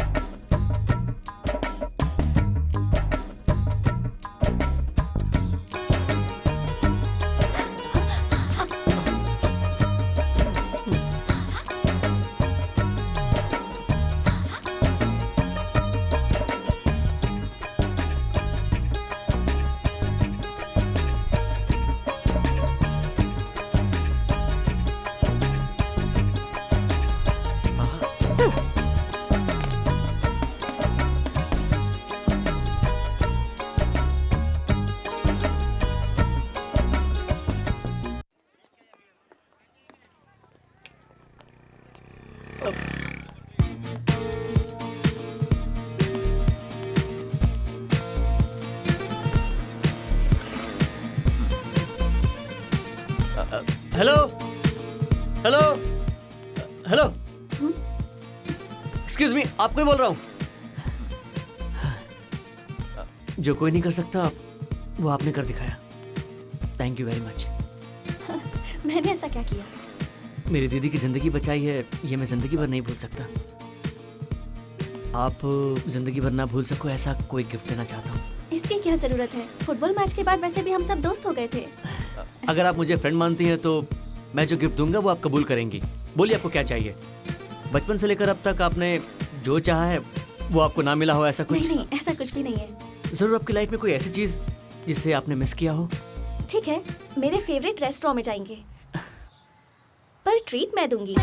Hello hello hello excuse me, आपको ही बोल रहा हूँ। जो कोई नहीं कर सकता वो आपने कर दिखाया। Thank you very much. मैंने ऐसा क्या किया? मेरी दीदी की जिंदगी बचाई है, ये मैं जिंदगी भर नहीं भूल सकता। आप जिंदगी भर ना भूल सको ऐसा कोई गिफ्ट देना चाहता हूँ। इसकी क्या जरूरत है? फुटबॉल मैच के बाद वैसे भी हम सब दोस्त हो गए थे। अगर आप मुझे फ्रेंड मानती हैं तो मैं जो गिफ्ट दूंगा वो आप कबूल करेंगी। बोलिए आपको क्या चाहिए? बचपन से लेकर अब तक आपने जो चाहा है वो आपको ना मिला हो ऐसा कुछ? नहीं, ऐसा कुछ भी नहीं है। जरूर आपकी लाइफ में कोई ऐसी चीज जिसे आपने मिस किया हो? ठीक है, मेरे फेवरेट रेस्टोरेंट में जाएंगे, पर ट्रीट मैं दूंगी।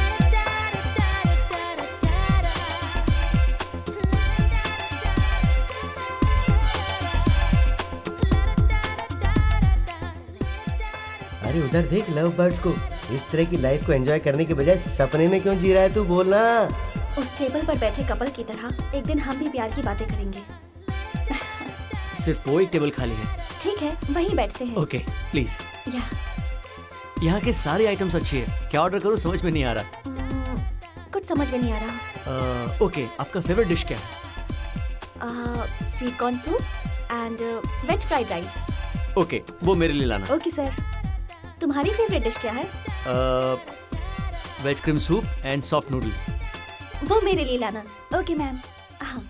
अरे उधर देख लव बर्ड्स को। इस तरह की लाइफ को एंजॉय करने के बजाय सपने में क्यों जी रहा है तू, बोलना। उस टेबल पर बैठे कपल की तरह एक दिन हम भी प्यार की बातें करेंगे। सिर्फ वो एक टेबल खाली है। ठीक है, वहीं बैठते हैं। Okay please. या यहाँ के सारे आइटम्स अच्छी है, क्या ऑर्डर करूँ समझ में नहीं आ रहा। कुछ समझ में नहीं आ रहा। ओके, आपका फेवरेट डिश क्या है? Sweet corn soup and veg fried rice. Okay, वो मेरे लिए लाना। Okay sir. तुम्हारी फेवरेट डिश क्या है? Veg cream soup and soft noodles. वो मेरे लिए लाना। Okay ma'am. हाँ।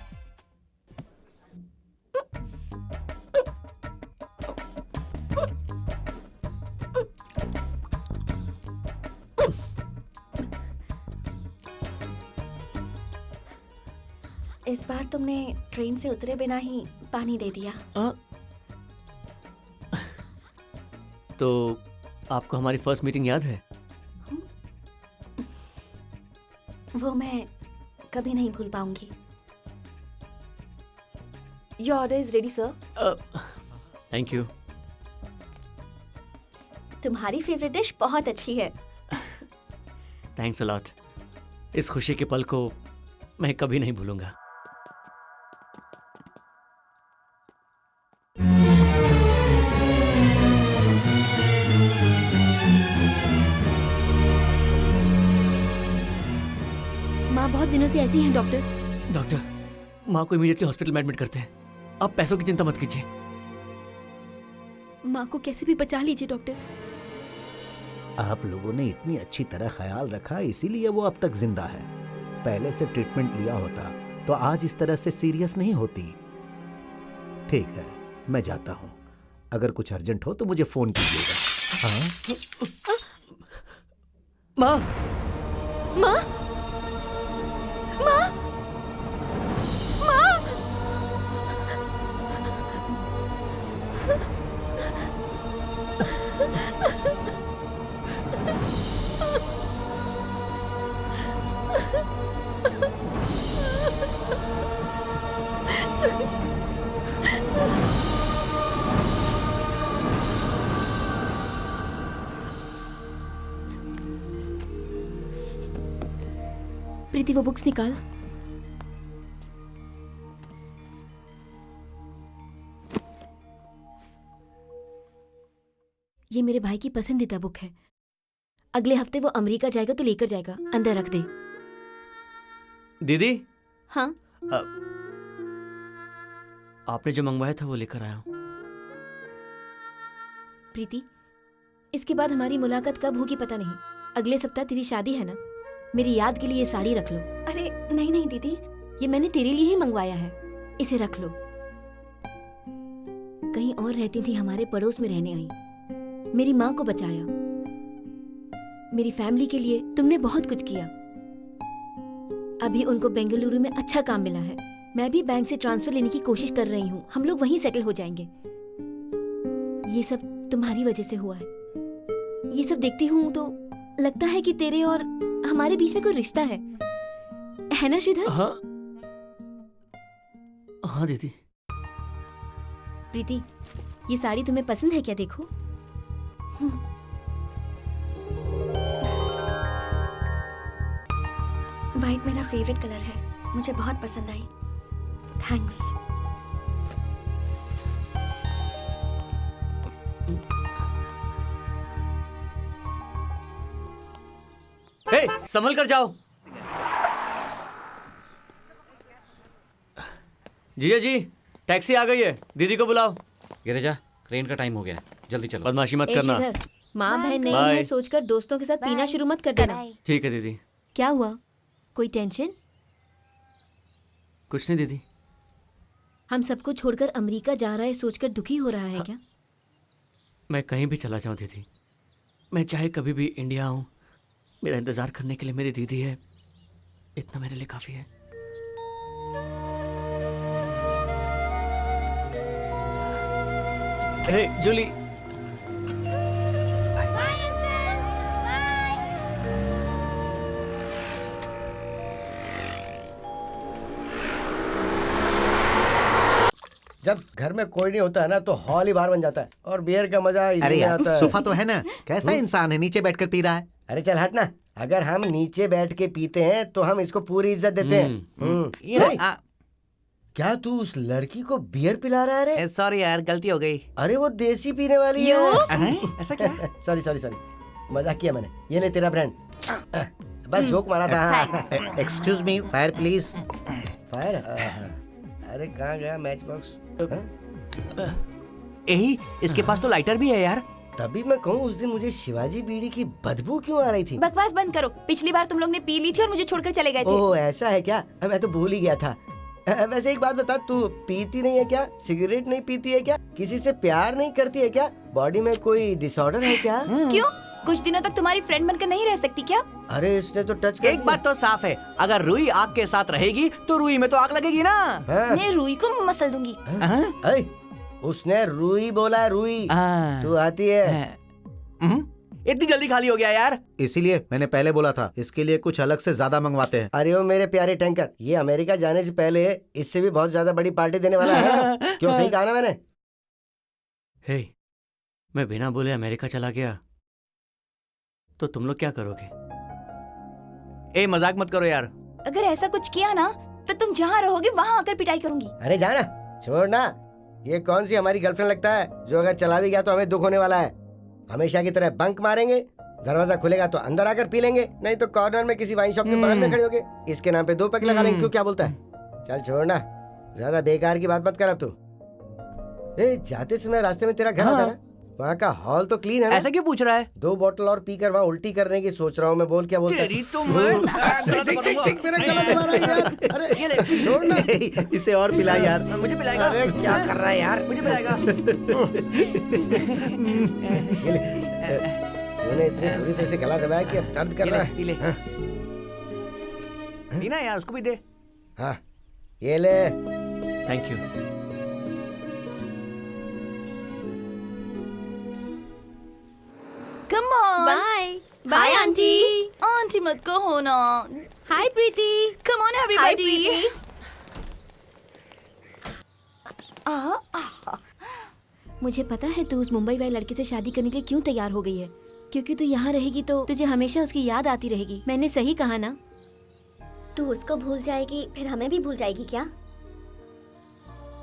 इस बार तुमने ट्रेन से उतरे बिना ही पानी दे दिया। तो आपको हमारी फर्स्ट मीटिंग याद है? वो मैं कभी नहीं भूल पाऊंगी। Your order is ready sir. Thank you. तुम्हारी फेवरेट डिश बहुत अच्छी है। Thanks a lot. इस खुशी के पल को मैं कभी नहीं भूलूंगा। माँ बहुत दिनों से ऐसी हैं डॉक्टर। डॉक्टर, माँ को इमीडिएटली हॉस्पिटल में एडमिट करते हैं। आप पैसों की चिंता मत कीजिए। माँ को कैसे भी बचा लीजिए डॉक्टर। आप लोगों ने इतनी अच्छी तरह ख्याल रखा, इसीलिए वो अब तक जिंदा है। पहले से ट्रीटमेंट लिया होता तो आज इस तरह से सीरियस नहीं होती। ठीक है, मैं जाता हूँ। अगर कुछ अर्जेंट हो तो मुझे फोन कीजिएगा। हाँ? माँ, माँ, माँ, माँ। प्रीति वो बुक्स निकाल। ये मेरे भाई की पसंदीदा बुक है। अगले हफ्ते वो अमेरिका जाएगा तो लेकर जाएगा। अंदर रख दे। दीदी। हाँ। आपने जो मंगवाया था वो लेकर आया हूँ। प्रीति, इसके बाद हमारी मुलाकात कब होगी पता नहीं। अगले सप्ताह तेरी शादी है ना, मेरी याद के लिए ये साड़ी रख लो। अरे नहीं नहीं दीदी, ये मैंने तेरे लिए ही मंगवाया है, इसे रख लो। कहीं और रहती थी, हमारे पड़ोस में रहने आई, मेरी माँ को बचाया, मेरी फैमिली के लिए तुमने बहुत कुछ किया। अभी उनको बेंगलुरु में अच्छा काम मिला है। मैं भी बैंक से ट्रांसफर लेने की कोशिश कर रही हूँ। हम लोग वहीं सेटल हो जाएंगे। ये सब तुम्हारी वजह से हुआ है। ये सब देखती हूँ तो लगता है कि तेरे और हमारे बीच में कोई रिश्ता है ना श्रीधर? हाँ हाँ दीदी। प्रीति, ये साड़ी तुम्हें पसंद है क्या? देखो। वाइट मेरा फेवरेट कलर है, मुझे बहुत पसंद आई। थैंक्स। हे, संभल कर जाओ। जीजा जी टैक्सी आ गई है, दीदी को बुलाओ। गिरिजा ट्रेन का टाइम हो गया है, जल्दी चलो। बदमाशी मत ए करना। श्रीधर, माँ बहन नहीं बाय। है सोचकर दोस्तों के साथ पीना शुरू मत कर देना। ठीक है दीदी। क्या हुआ, कोई टेंशन? कुछ नहीं दीदी। हम सबको छोड़कर अमेरिका जा रहा है सोचकर दुखी हो रहा है क्या? मैं कहीं भी चला जाऊं दीदी, मैं चाहे कभी भी इंडिया आऊं, मेरा इंतजार करने के लिए मेरी दीदी है, इतना मेरे लिए काफी है। हे जूली, जब घर में कोई नहीं होता है ना तो हॉल ही बाहर बन जाता है और बियर का मजा अरे इसी में यार आता है। सोफा तो है ना, कैसा इंसान है नीचे बैठकर पी रहा है। अरे चल हट ना, अगर हम नीचे बैठ के पीते हैं तो हम इसको पूरी इज्जत देते हैं। ये ना, नहीं, क्या तू उस लड़की को बियर पिला रहा है रे? सॉरी यार गलती हो गई। अरे वो देसी पीने वाली है। ऐसा क्या? सॉरी सॉरी सॉरी, मजाक किया मैंने। ये ले तेरा फ्रेंड, बस जोक मारा था। Excuse me, fire please. Fire? अरे कहाँ गया मैच बॉक्स? यही, इसके पास तो लाइटर भी है यार। तभी मैं कहूँ उस दिन मुझे शिवाजी बीड़ी की बदबू क्यों आ रही थी? बकवास बंद करो, पिछली बार तुम लोग ने पी ली थी और मुझे छोड़कर चले गए थे। ओह ऐसा है क्या? मैं तो भूल ही गया था। वैसे एक बात बता, तू पीती नहीं है क्या? सिगरेट नहीं पीती है क्या? किसी से प्यार नहीं करती है क्या? बॉडी में कोई डिसऑर्डर है क्या? क्यों? कुछ दिनों तक तुम्हारी फ्रेंड बनकर नहीं रह सकती क्या? अरे इसने तो टच कर एक बात तो साफ है, अगर रुई आग के साथ रहेगी तो रुई में तो आग लगेगी ना। मैं रुई को मसल दूंगी। अरे उसने रुई बोला है, रुई। तू आती है? इतनी जल्दी खाली हो गया यार। इसीलिए मैंने पहले बोला था, इसके लिए कुछ अलग से ज्यादा मंगवाते हैं। अरे ओ मेरे प्यारे टैंकर, ये अमेरिका जाने से पहले इससे भी बहुत ज्यादा बड़ी पार्टी देने वाला है। क्यों, सही कहा ना मैंने? हे, मैं बिना बोले अमेरिका चला गया तो तुम लोग क्या करोगे? ए मजाक मत करो यार। अगर ऐसा कुछ किया ना तो तुम जहाँ रहोगे वहाँ आकर पिटाई करूंगी। अरे जाना, छोड़ ना। ये कौन सी हमारी गर्लफ्रेंड लगता है जो अगर चला भी गया तो हमें दुख होने वाला है? हमेशा की तरह बंक मारेंगे, दरवाजा खुलेगा तो अंदर आकर पी लेंगे, नहीं तो कॉर्नर में किसी वाइन शॉप के बगल में खड़े होगे, इसके नाम पे 2 पैक लगा लेंगे। क्यों, क्या बोलता है? चल छोड़ ना, ज्यादा बेकार की बात मत कर अब तू। जाते समय रास्ते में तेरा घर आता है ना, वहाँ का हॉल तो क्लीन है ना? ऐसा क्यों पूछ रहा है? 2 बोतल और पीकर वहाँ उल्टी करने की सोच रहा हूँ मैं। बोल क्या बोलता है? छोड़ ना, इसे और पिला यार। मुझे पिलाएगा? अरे क्या कर रहा है यार? मुझे पिलाएगा? तूने इतनी बुरी तरह से गला दबाया कि अब दर्द कर रहा है। पी ले। पीना यार, उसको भी दे। हाँ ये ले। Thank you. Come on. Bye Hi, bye aunty. Aunty मत कहो ना। हाय प्रीति। Come on everybody. प्रीति। मुझे पता है तू उस मुंबई वाले लड़के से शादी करने के लिए क्यों तैयार हो गई है, क्योंकि तू यहाँ रहेगी तो तुझे हमेशा उसकी याद आती रहेगी। मैंने सही कहा ना? तू उसको भूल जाएगी फिर हमें भी भूल जाएगी क्या?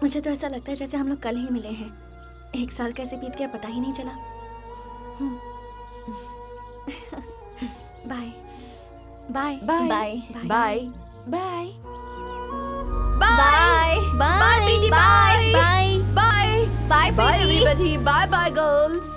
मुझे तो ऐसा लगता है जैसे हम लोग कल ही मिले हैं। 1 साल कैसे बीत गया पता ही नहीं चला। Bye bye Bye. Bye Bye. Bye. Bye bye Preeti, bye bye. Bye Bye. Bye Bye Preeti. everybody. Bye bye girls.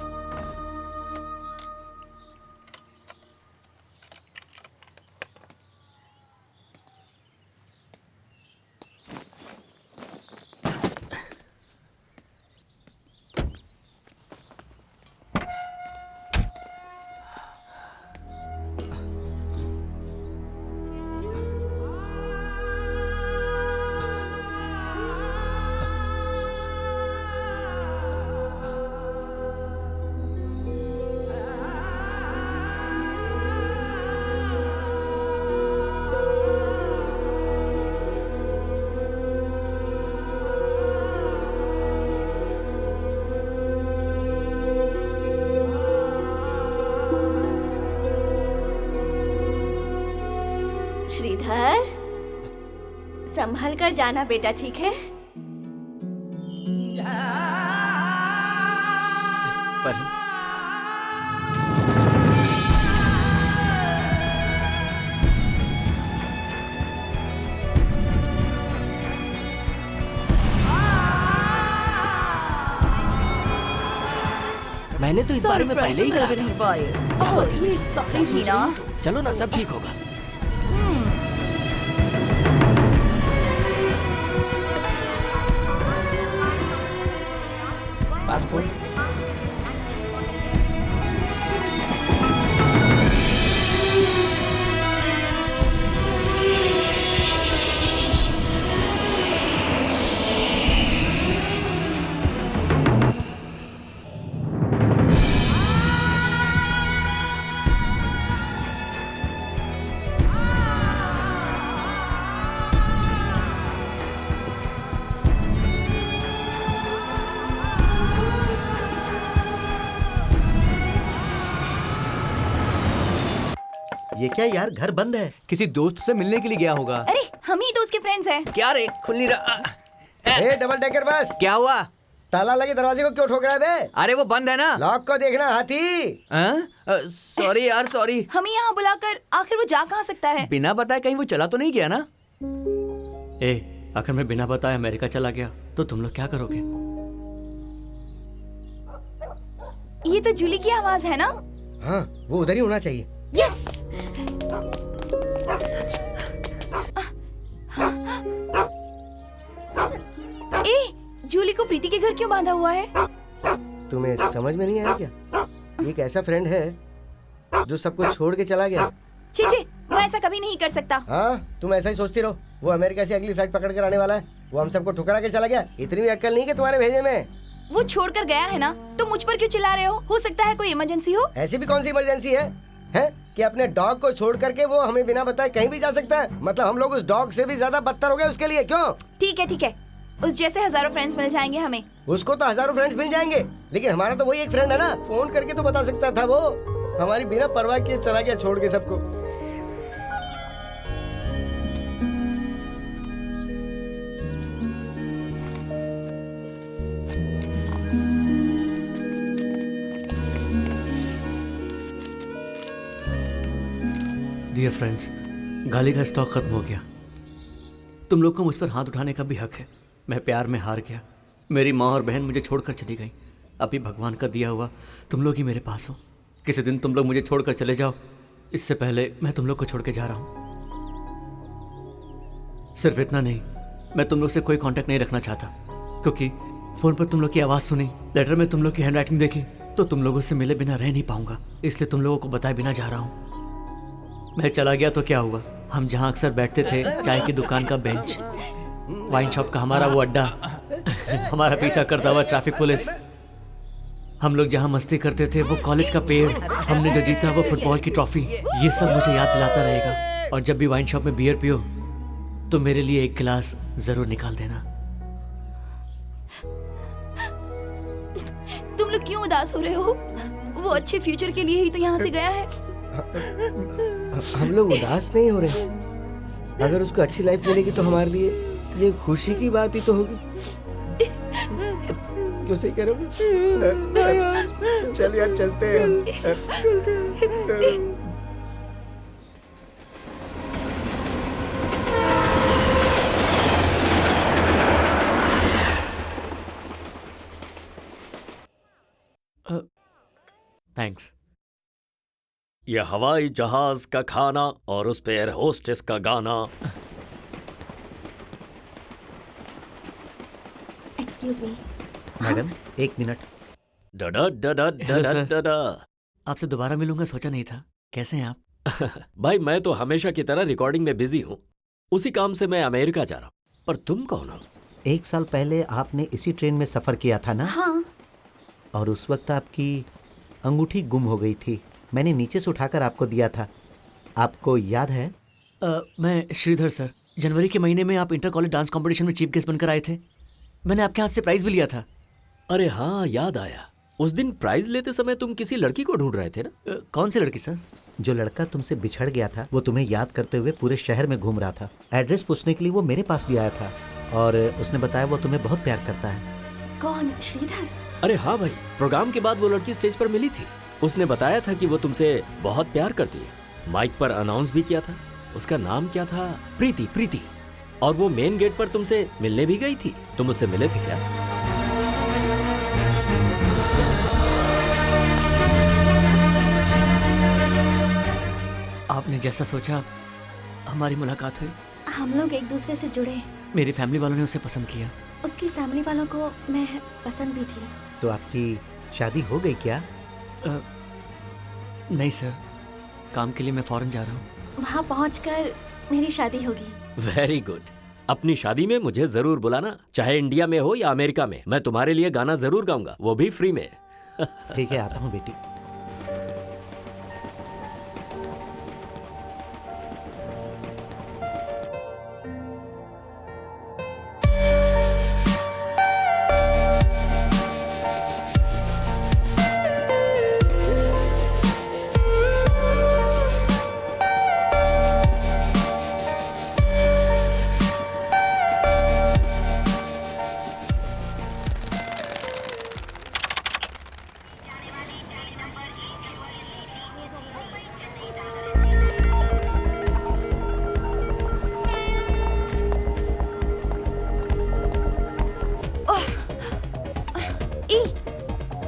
श्रीधर, संभल कर जाना बेटा, ठीक है? मैंने तो इस बारे में पहले ही कहा नहीं पाए। ये सॉरी थी ना। चलो ना, सब ठीक होगा। पासपोर्ट। ये क्या यार, घर बंद है। किसी दोस्त से मिलने के लिए गया होगा। अरे हम ही तो उसके फ्रेंड्स हैं। क्या रे, खुल नहीं रहा। A double decker bus. क्या हुआ? ताला लगे दरवाजे को क्यों ठोक रहा है बे? अरे वो बंद है ना। लॉक को देखना हाथी। सॉरी यार, सॉरी। हमें यहाँ बुलाकर आखिर वो जा कहाँ सकता है? बिना बताए कहीं वो चला तो नहीं गया ना? आखिर मैं बिना बताए अमेरिका चला गया तो तुम लोग क्या करोगे? ये तो जूली की आवाज है ना? हाँ, वो उधर ही होना चाहिए। यस। जूली को प्रीति के घर क्यों बांधा हुआ है? तुम्हें समझ में नहीं आया क्या? एक ऐसा फ्रेंड है जो सब कुछ छोड़ के चला गया। चीची, वो ऐसा कभी नहीं कर सकता। हाँ, तुम ऐसा ही सोचती रहो। वो अमेरिका से अगली फ्लाइट पकड़ कर आने वाला है। वो हम सबको ठुकरा के चला गया। इतनी भी अक्ल नहीं कि तुम्हारे भेजे में। वो छोड़कर गया है ना, तो मुझ पर क्यों चिल्ला रहे हो? हो सकता है कोई इमरजेंसी हो। ऐसी भी कौन सी इमरजेंसी है कि अपने डॉग को छोड़ करके वो हमें बिना बताए कहीं भी जा सकता है? मतलब हम लोग उस डॉग से भी ज्यादा बदतर हो गए उसके लिए। क्यों? ठीक है, उस जैसे हजारों फ्रेंड्स मिल जाएंगे हमें। उसको तो हजारों फ्रेंड्स मिल जाएंगे, लेकिन हमारा तो वही एक फ्रेंड है ना। फोन करके तो बता सकता था। वो हमारी बिना परवाह किए चला गया, छोड़ के सबको। डियर फ्रेंड्स, गाली का स्टॉक खत्म हो गया। तुम लोग को मुझ पर हाथ उठाने का भी हक है। मैं प्यार में हार गया। मेरी माँ और बहन मुझे छोड़कर चली गई। अभी भगवान का दिया हुआ तुम लोग ही मेरे पास हो। किसी दिन तुम लोग मुझे छोड़कर चले जाओ, इससे पहले मैं तुम लोग को छोड़ के जा रहा हूँ। सिर्फ इतना नहीं, मैं तुम लोग से कोई कांटेक्ट नहीं रखना चाहता, क्योंकि फ़ोन पर तुम लोग की आवाज़ सुनी, लेटर में तुम लोग की हैंडराइटिंग देखी, तो तुम लोगों से मिले बिना रह नहीं पाऊंगा। इसलिए तुम लोगों को बताए बिना जा रहा हूँ। मैं चला गया तो क्या हुआ? हम जहाँ अक्सर बैठते थे, चाय की दुकान का बेंच, वाइन शॉप का हमारा वो अड्डा, हमारा पीछा करता हुआ ट्रैफिक पुलिस, हम लोग जहाँ मस्ती करते थे वो कॉलेज का पेड़, हमने जो जीता वो फुटबॉल की ट्रॉफी, ये सब मुझे याद दिलाता रहेगा। और जब भी वाइन शॉप में बियर पियो तो मेरे लिए एक गिलास जरूर निकाल देना। तुम लोग क्यों उदास हो रहे हो? वो अच्छे फ्यूचर के लिए ही तो यहाँ से गया है। हम लोग उदास नहीं हो रहे। अगर उसको अच्छी लाइफ मिलेगी तो हमारे लिए ये खुशी की बात ही तो होगी। क्यों सही करोगे? चल यार, चलते हैं। थैंक्स। यह हवाई जहाज का खाना और उस पे एयर होस्टेस का गाना। एक्सक्यूज मी मैडम, एक मिनट। डडा डडा हेलो डडा सर। डडा। आपसे दोबारा मिलूंगा सोचा नहीं था। कैसे हैं आप? भाई मैं तो हमेशा की तरह रिकॉर्डिंग में बिजी हूँ। उसी काम से मैं अमेरिका जा रहा हूँ। पर तुम कौन हो? 1 साल पहले आपने इसी ट्रेन में सफर किया था ना? हाँ। और उस वक्त आपकी अंगूठी गुम हो गई थी। मैंने नीचे से उठाकर आपको दिया था, आपको याद है? मैं श्रीधर सर। जनवरी के महीने में आप इंटर कॉलेज डांस कंपटीशन में चीफ गेस्ट बनकर आए थे। मैंने आपके हाथ से प्राइज भी लिया था। अरे हाँ, याद आया। उस दिन प्राइज लेते समय तुम किसी लड़की को ढूंढ रहे थे ना? कौन सी लड़की सर? जो लड़का तुमसे बिछड़ गया था, वो तुम्हें याद करते हुए पूरे शहर में घूम रहा था। एड्रेस पूछने के लिए वो मेरे पास भी आया था और उसने बताया वो तुम्हें बहुत प्यार करता है। कौन? श्रीधर? अरे हाँ भाई, प्रोग्राम के बाद वो लड़की स्टेज पर मिली थी। उसने बताया था कि वो तुमसे बहुत प्यार करती है। माइक पर अनाउंस भी किया था। उसका नाम क्या था? प्रीति। प्रीति। और वो मेन गेट पर तुमसे मिलने भी गई थी। तुम उससे मिले थे क्या? आपने जैसा सोचा हमारी मुलाकात हुई। हम लोग एक दूसरे से जुड़े। मेरी फैमिली वालों ने उसे पसंद किया। उसकी फैमिली वालों को मैं पसंद भी थी। तो आपकी शादी हो गई क्या? नहीं सर, काम के लिए मैं फॉरेन जा रहा हूँ। वहाँ पहुँचकर मेरी शादी होगी। Very good. अपनी शादी में मुझे जरूर बुलाना, चाहे इंडिया में हो या अमेरिका में। मैं तुम्हारे लिए गाना जरूर गाऊंगा, वो भी फ्री में। ठीक है, आता हूँ बेटी।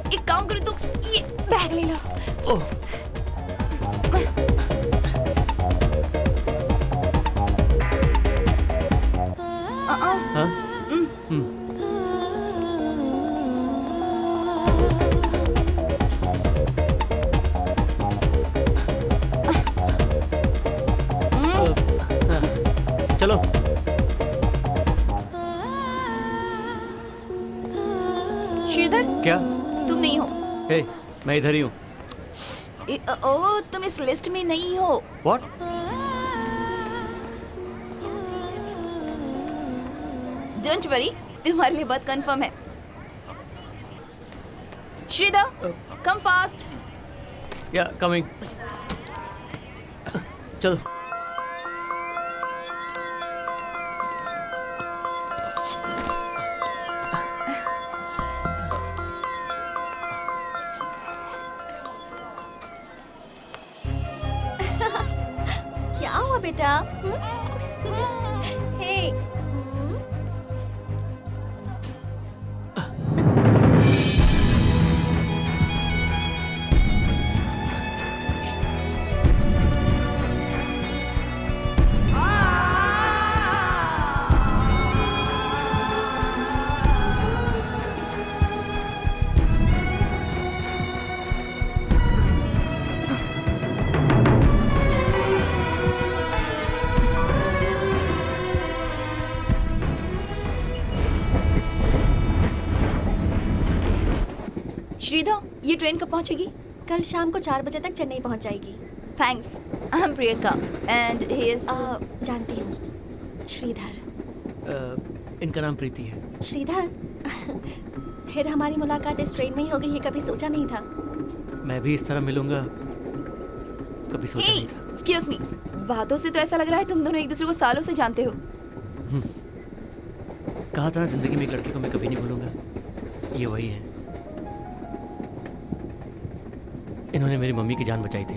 एक काम करो तो ये बैग ले लो। ओह, हाँ? चलो। श्रीधर, क्या? तुम नहीं हो। हे, मैं इधर ही हूँ। ओ, तुम इस लिस्ट में नहीं हो। What? डोंट वरी, तुम्हारे लिए बात कंफर्म है। Shridhar, come fast. Yeah coming. चलो। क्या हुआ बेटा? हे, श्रीधर, ये ट्रेन कब पहुंचेगी? कल शाम को 4 बजे तक चेन्नई पहुंच जाएगी। Thanks. I am Priyanka and he is जानती हूँ, श्रीधर। इनका नाम प्रीति है। श्रीधर, फिर हमारी मुलाकात इस ट्रेन में ही होगी, ये कभी सोचा नहीं था। मैं भी इस तरह मिलूंगा कभी सोचा नहीं था। एक्सक्यूज मी, बातों से तो ऐसा लग रहा है तुम दोनों एक दूसरे को सालों से जानते हो। कहा था ना, जिंदगी में एक लड़की को मैं कभी नहीं भूलूंगा। ये वही है। इन्होंने मेरी मम्मी की जान बचाई थी।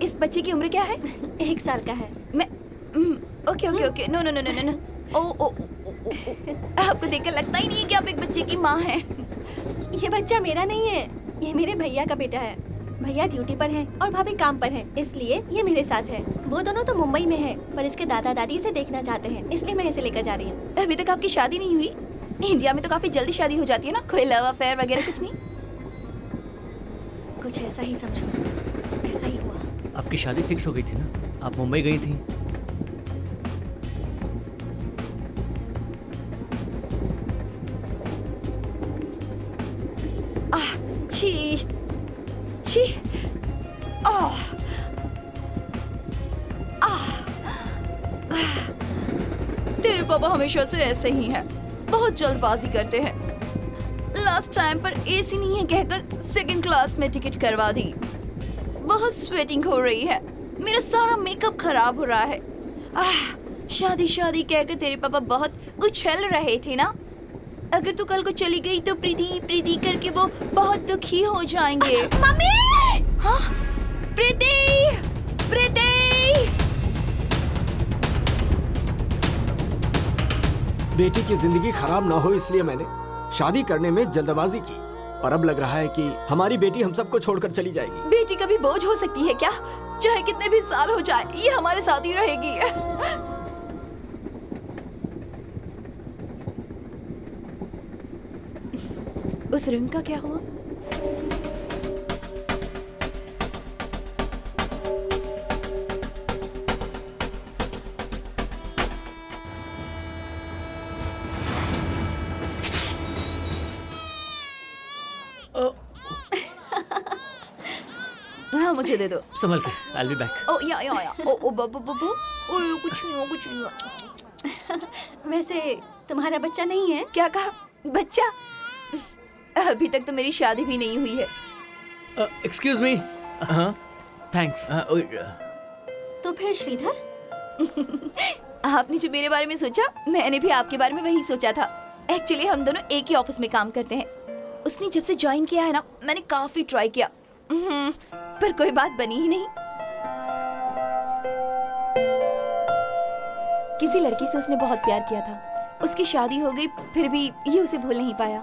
इस बच्चे की उम्र क्या है? 1 साल का है। मैं okay okay okay, no no no no no. Oh आपको देखकर लगता ही नहीं है कि आप एक बच्चे की माँ हैं। ये बच्चा मेरा नहीं है, ये मेरे भैया का बेटा है। भैया ड्यूटी पर हैं और भाभी काम पर हैं, इसलिए ये मेरे साथ है। वो दोनों तो मुंबई में है, पर इसके दादा दादी इसे देखना चाहते हैं, इसलिए मैं इसे लेकर जा रही हूँ। अभी तक आपकी शादी नहीं हुई? इंडिया में तो काफी जल्दी शादी हो जाती है ना, कोई लव अफेयर वगैरह कुछ नहीं? कुछ ऐसा ही समझो, ऐसा ही हुआ। आपकी शादी फिक्स हो गई थी ना, आप मुंबई गई थी। छी छी, तेरे पापा हमेशा से ऐसे ही हैं, बहुत जल्दबाजी करते हैं। लास्ट टाइम पर एसी नहीं है कहकर सेकंड क्लास में टिकट करवा दी। बहुत स्वेटिंग हो रही है, मेरा सारा मेकअप खराब हो रहा है। शादी शादी कहकर तेरे पापा बहुत उछल रहे थे ना। अगर तू कल को चली गई तो प्रीति प्रीति करके वो बहुत दुखी हो जाएंगे। मम्मी! हाँ? प्रीति! प्रीति! बेटी की जिंदगी खराब ना हो इसलिए मैंने शादी करने में जल्दबाजी की। और अब लग रहा है कि हमारी बेटी हम सबको छोड़कर चली जाएगी। बेटी कभी बोझ हो सकती है क्या? चाहे कितने भी साल हो जाए, ये हमारे साथ ही रहेगी। उस रिंग का क्या हुआ? हाँ, मुझे दे दो। संभल के, I'll be back। ओ या ओ बाबू ओ कुछ नहीं हुआ। वैसे तुम्हारा बच्चा नहीं है? क्या कहा? बच्चा? अभी तक तो मेरी शादी भी नहीं हुई है। Excuse me. हाँ थैंक्स। तो फिर श्रीधर, आपने जो मेरे बारे में सोचा, मैंने भी आपके बारे में वही सोचा था। एक्चुअली हम दोनों एक ही ऑफिस में काम करते हैं। उसने जब से ज्वाइन किया है ना, मैंने काफी ट्राई किया, पर कोई बात बनी ही नहीं। किसी लड़की से उसने बहुत प्यार किया था, उसकी शादी हो गई, फिर भी ये उसे भूल नहीं पाया।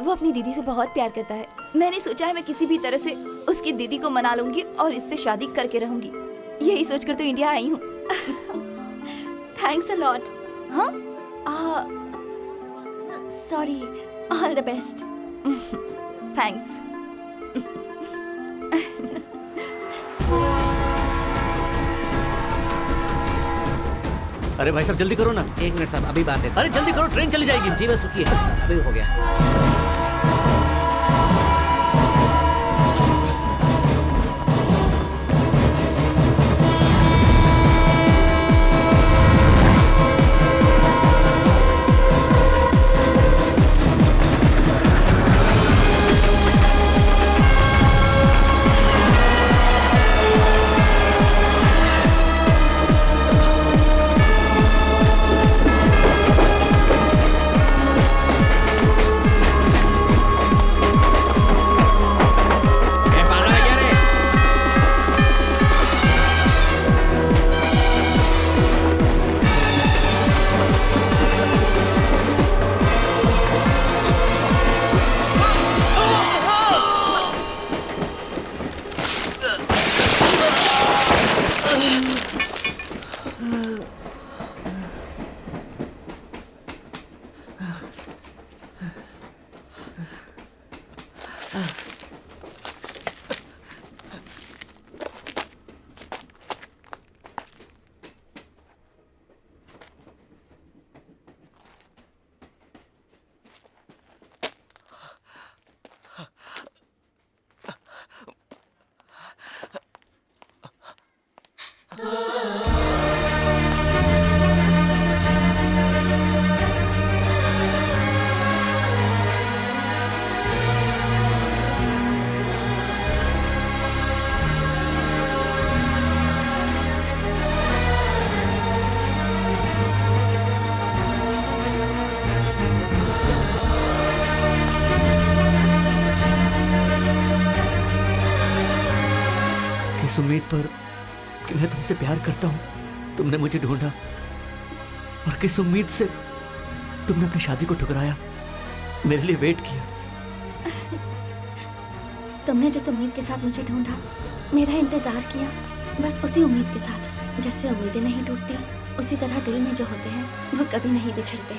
वो अपनी दीदी से बहुत प्यार करता है। मैंने सोचा है मैं किसी भी तरह से उसकी दीदी को मना लूंगी और इससे शादी करके रहूंगी। यही सोचकर तो इंडिया आई हूँ। Thanks a lot. हाँ, sorry, all the best. Thanks. अरे भाई साहब जल्दी करो ना। 1 मिनट साहब, अभी बात है। अरे जल्दी करो, ट्रेन चली जाएगी। जी बस रुकिए, अभी हो गया। इस उम्मीद पर कि मैं तुमसे प्यार करता हूं तुमने मुझे ढूंढा, और किस उम्मीद से तुमने अपनी शादी को ठुकराया, मेरे लिए वेट किया। तुमने जिस उम्मीद के साथ मुझे ढूंढा, मेरा इंतजार किया, बस उसी उम्मीद के साथ। जैसे उम्मीदें नहीं टूटती, उसी तरह दिल में जो होते हैं वो कभी नहीं बिछड़ते।